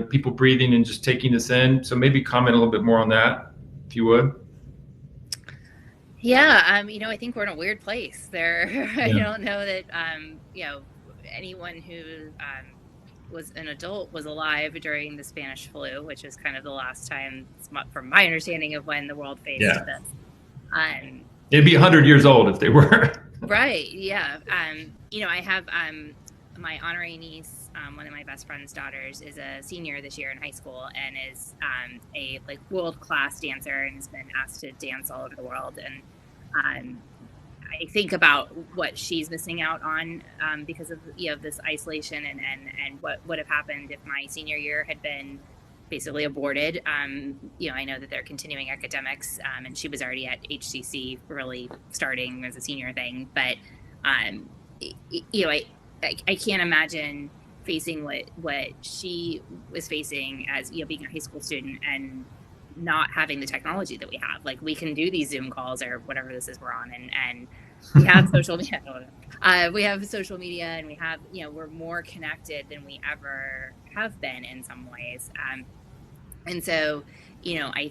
people breathing and just taking this in. So maybe comment a little bit more on that, if you would. Yeah, I think we're in a weird place there. I don't know that, anyone who was an adult was alive during the Spanish flu, which is kind of the last time, from my understanding, of when the world faced this. It'd be 100 years old if they were. Right. Yeah. I have my honorary niece, one of my best friend's daughters, is a senior this year in high school and is a world-class dancer and has been asked to dance all over the world. And I think about what she's missing out on because of this isolation and what would have happened if my senior year had been basically aborted. I know that they're continuing academics, and she was already at HCC really starting as a senior thing, but I can't imagine facing what she was facing as being a high school student and not having the technology that we have. Like, we can do these Zoom calls or whatever this is we're on, and we have social media. We have social media, and we have we're more connected than we ever have been in some ways. And so I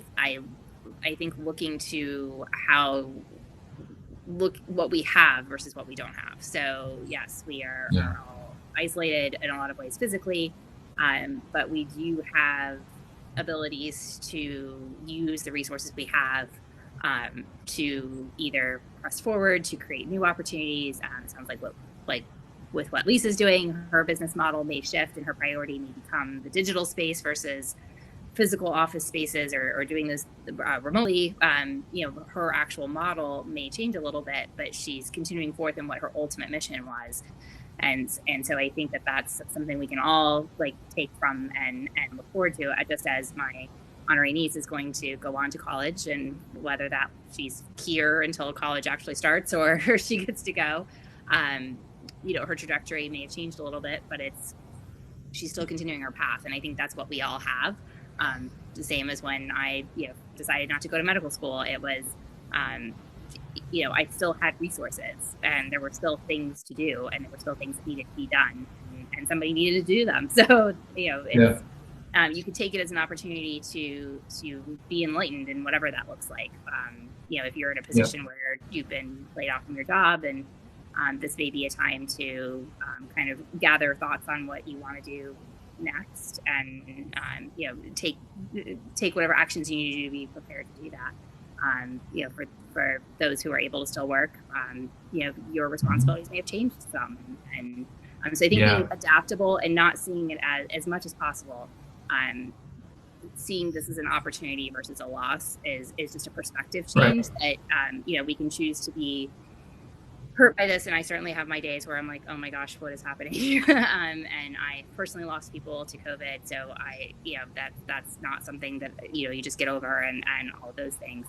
think looking to what we have versus what we don't have. So yes, we are all isolated in a lot of ways physically, but we do have abilities to use the resources we have to either press forward, to create new opportunities. It sounds like with what Lisa's doing, her business model may shift and her priority may become the digital space versus physical office spaces, or doing this remotely. Her actual model may change a little bit, but she's continuing forth in what her ultimate mission was. And so I think that that's something we can all take from and look forward to, just as my honorary niece is going to go on to college, and whether that she's here until college actually starts or she gets to go, her trajectory may have changed a little bit, but she's still continuing her path. And I think that's what we all have. The same as when I decided not to go to medical school. It was I still had resources, and there were still things to do, and there were still things that needed to be done, and somebody needed to do them. So it's you could take it as an opportunity to be enlightened in whatever that looks like. If you're in a position where you've been laid off from your job, and this may be a time to kind of gather thoughts on what you want to do next, and take whatever actions you need to do to be prepared to do that. For those who are able to still work, your responsibilities may have changed some, and So I think being adaptable and not seeing it as much as possible, seeing this as an opportunity versus a loss is just a perspective change. Right. That we can choose to be hurt by this, and I certainly have my days where I'm like, oh my gosh, what is happening? And I personally lost people to COVID, so that's not something that you just get over, and all those things.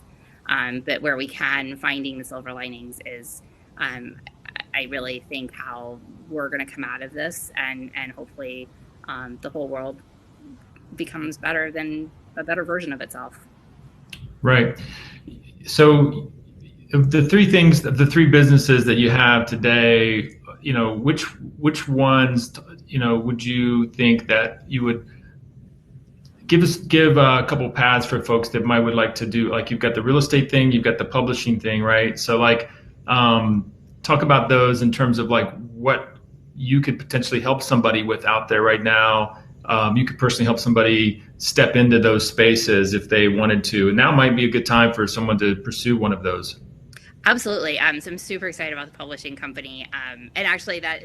But where we can, finding the silver linings is, I really think how we're going to come out of this, and hopefully the whole world becomes better than a better version of itself. Right. So the three businesses that you have today, which ones, would you think that you would give a couple paths for folks that would like to do? Like, you've got the real estate thing, you've got the publishing thing, right? So talk about those in terms of what you could potentially help somebody with out there right now. You could personally help somebody step into those spaces if they wanted to. And now might be a good time for someone to pursue one of those. Absolutely. So I'm super excited about the publishing company. And actually that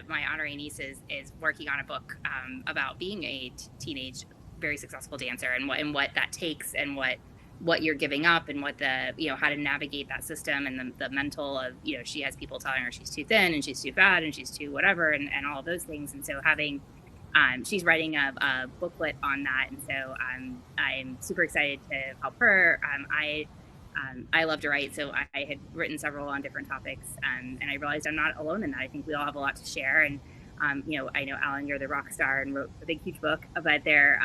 my honorary niece is working on a book about being a teenage, very successful dancer, and what that takes, and what you're giving up, and what the, how to navigate that system, and the mental of, she has people telling her she's too thin and she's too fat and she's too whatever, and all those things. And so having, she's writing a booklet on that. And so I'm super excited to help her. I love to write, so I had written several on different topics, and I realized I'm not alone in that. I think we all have a lot to share, and I know, Alan, you're the rock star and wrote a big, huge book, but there.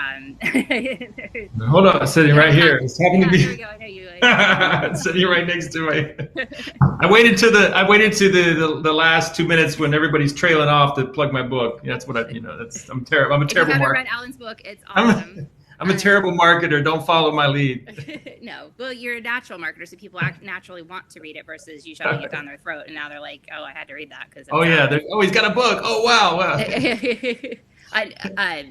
Hold on, sitting right here. It's talking to me. Here we go. I know you. Sitting right next to me. I waited to the last 2 minutes when everybody's trailing off to plug my book. That's what I'm terrible. I'm a terrible marketer. If you haven't read Alan's book, it's awesome. I'm a terrible marketer. Don't follow my lead. No, well, you're a natural marketer, so people naturally want to read it versus you shoving it down their throat, and now they're like, "Oh, I had to read that because." Oh yeah, he's got a book. Oh wow.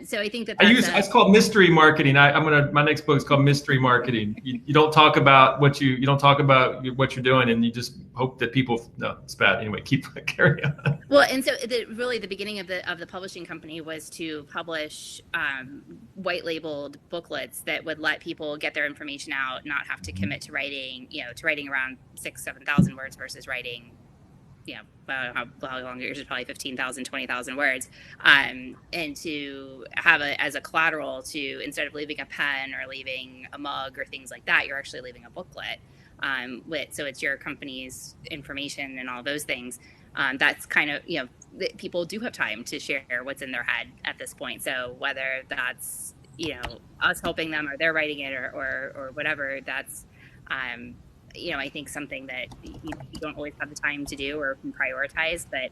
So I think that it's called mystery marketing. My next book is called Mystery Marketing. You don't talk about what you don't talk about what you're doing, and you just hope that people. No, it's bad. Anyway, keep carrying on. Well, and so the beginning of the publishing company was to publish white labeled booklets that would let people get their information out, not have to commit to writing, to writing around 6,000-7,000 words versus writing, how long yours is probably 15,000, 20,000 words, and to have it as a collateral to, instead of leaving a pen or leaving a mug or things like that, you're actually leaving a booklet. So it's your company's information and all those things. That's kind of, people do have time to share what's in their head at this point. So whether that's, us helping them or they're writing it or whatever, that's, I think something that you don't always have the time to do or can prioritize, but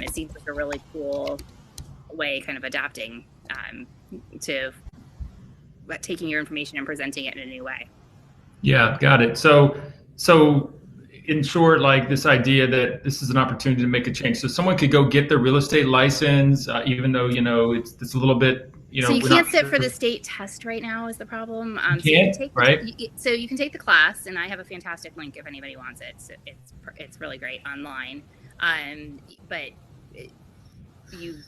it seems like a really cool way kind of adapting to taking your information and presenting it in a new way. Yeah, got it. So in short, this idea that this is an opportunity to make a change. So someone could go get their real estate license, even though, it's a little bit, so you can't sit for the state test right now is the problem. So you can take the class, and I have a fantastic link if anybody wants it. So it's really great online. But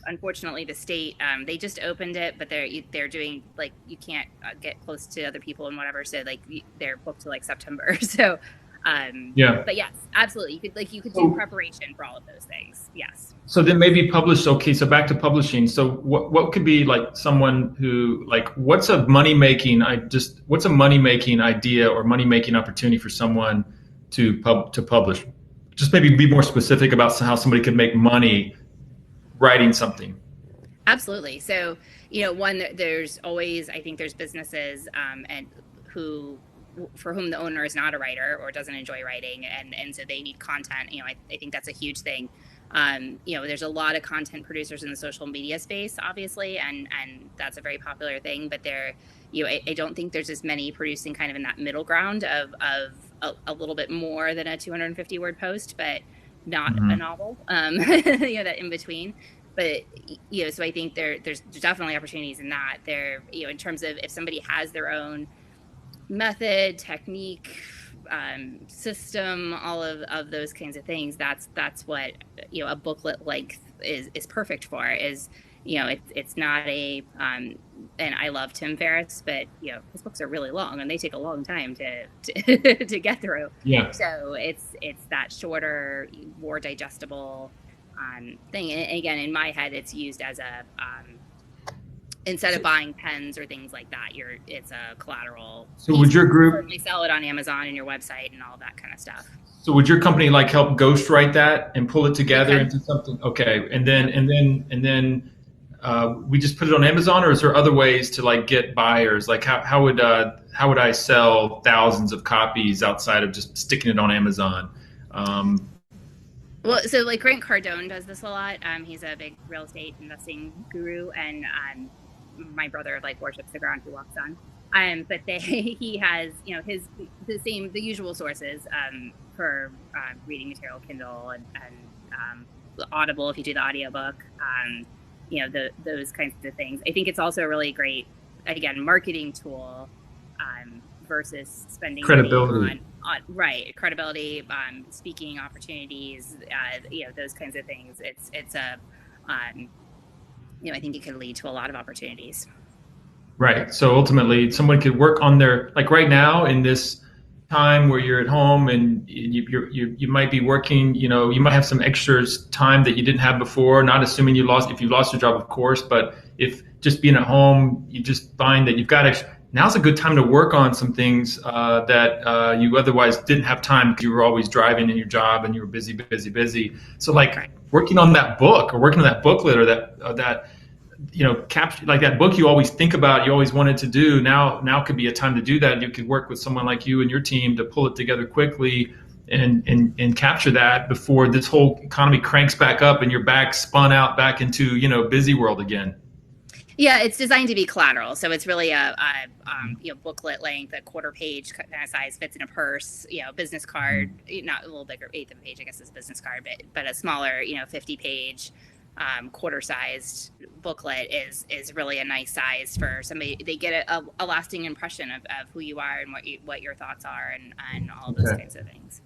unfortunately, the state, they just opened it, but they're doing you can't get close to other people and whatever. So they're booked to September. So but yes, absolutely. You could do preparation for all of those things. Yes. So then maybe publish. Okay. So back to publishing. So what could be someone who what's a money making idea or money making opportunity for someone to publish? Just maybe be more specific about how somebody could make money writing something. Absolutely. So, there's always, I think there's businesses and for whom the owner is not a writer or doesn't enjoy writing, and so they need content. I think that's a huge thing. There's a lot of content producers in the social media space, obviously, and that's a very popular thing. But I don't think there's as many producing kind of in that middle ground of a little bit more than a 250 word post, but not a novel. That in between. But so I think there's definitely opportunities in that. In terms of if somebody has their own method, technique, system, all of those kinds of things, that's what a booklet length is perfect for is, it's not a, and I love Tim Ferriss, but his books are really long and they take a long time to to get through. Yeah. So it's that shorter, more digestible thing. And again, in my head, it's used as a instead of buying pens or things like that, it's a collateral. So would your group certainly sell it on Amazon and your website and all that kind of stuff? So would your company like help ghostwrite that and pull it together into something? Okay, and then we just put it on Amazon, or is there other ways to like get buyers? Like how would I sell thousands of copies outside of just sticking it on Amazon? Well, so like Grant Cardone does this a lot. He's a big real estate investing guru, and my brother like worships the ground he walks on. But he has the usual sources for reading material, Kindle and Audible if you do the audiobook. Those kinds of things. I think it's also a really great, again, marketing tool versus spending credibility on credibility, speaking opportunities, those kinds of things. It's a I think it could lead to a lot of opportunities. Right. So ultimately, someone could work on their, like right now in this time where you're at home and you might be working, you might have some extra time that you didn't have before, not assuming if you lost your job, of course, but if just being at home, you just find that you've got now's a good time to work on some things that you otherwise didn't have time because you were always driving in your job and you were busy. So like working on that book or working on that booklet or that capture, like that book you always think about, you always wanted to do. Now could be a time to do that. You could work with someone like you and your team to pull it together quickly and capture that before this whole economy cranks back up and you're spun out back into busy world again. Yeah, it's designed to be collateral, so it's really a booklet length, a quarter page kind of size, fits in a purse. Business card, not a little bigger, eighth of a page, I guess is business card, but a smaller, 50-page, quarter-sized booklet is really a nice size for somebody. They get a lasting impression of who you are and what your thoughts are and all of those kinds of things.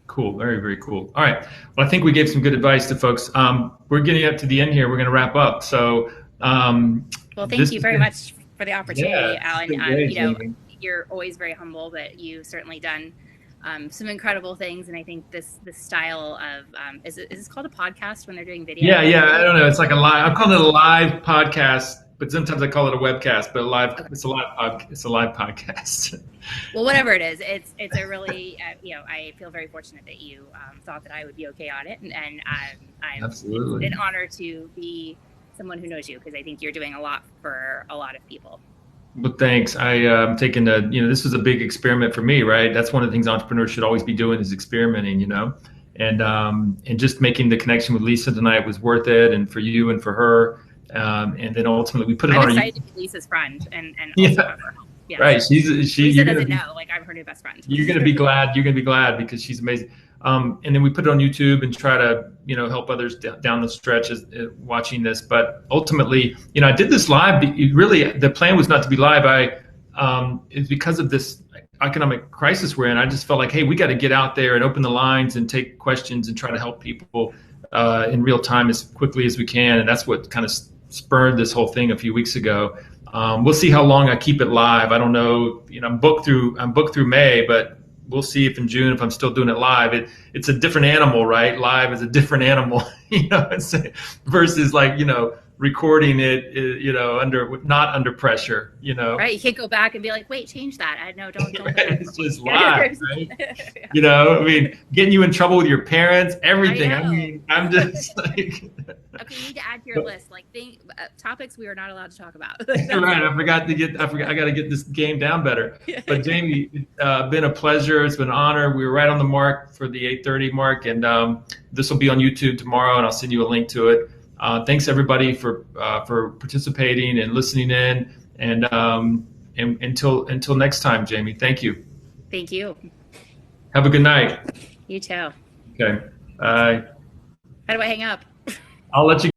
Cool, very, very cool. All right, well, I think we gave some good advice to folks. We're getting up to the end here. We're going to wrap up. So. Well, thank you very much for the opportunity, Alan. Great, you're always very humble, but you've certainly done some incredible things. And I think this style of is this called a podcast when they're doing video? Yeah. I don't know. It's like I'm calling it a live podcast, but sometimes I call it a webcast. But it's a live podcast. Well, whatever it is, it's a really I feel very fortunate that you thought that I would be okay on it, and I'm absolutely an honor to be someone who knows you, because I think you're doing a lot for a lot of people. Well, thanks. I'm taking this was a big experiment for me, right? That's one of the things entrepreneurs should always be doing is experimenting, and just making the connection with Lisa tonight was worth it, and for you and for her, and then ultimately we put it on. I'm excited to be Lisa's friend and also have her help. Yeah. Right. Lisa doesn't know, like I'm her new best friend. You're gonna be glad. You're gonna be glad because she's amazing. And then we put it on YouTube and try to, help others down the stretch as watching this. But ultimately, I did this live. Really, the plan was not to be live. It's because of this economic crisis we're in. I just felt like, hey, we got to get out there and open the lines and take questions and try to help people in real time as quickly as we can. And that's what kind of spurred this whole thing a few weeks ago. We'll see how long I keep it live. I don't know. I'm booked through May, but we'll see if in June, if I'm still doing it live. It's a different animal, right? Live is a different animal, versus recording it, not under pressure, Right. You can't go back and be like, wait, change that. No, don't. Right? It's just live, right? Getting you in trouble with your parents, everything. I'm just like. Okay, you need to add to your list, topics we are not allowed to talk about. Right. I got to get this game down better. But Jaime, it's been a pleasure. It's been an honor. We were right on the mark for the 8:30 mark, and this will be on YouTube tomorrow, and I'll send you a link to it. Thanks everybody for participating and listening in, and until next time, Jaime. Thank you. Thank you. Have a good night. You too. Okay. Bye. How do I hang up? I'll let you.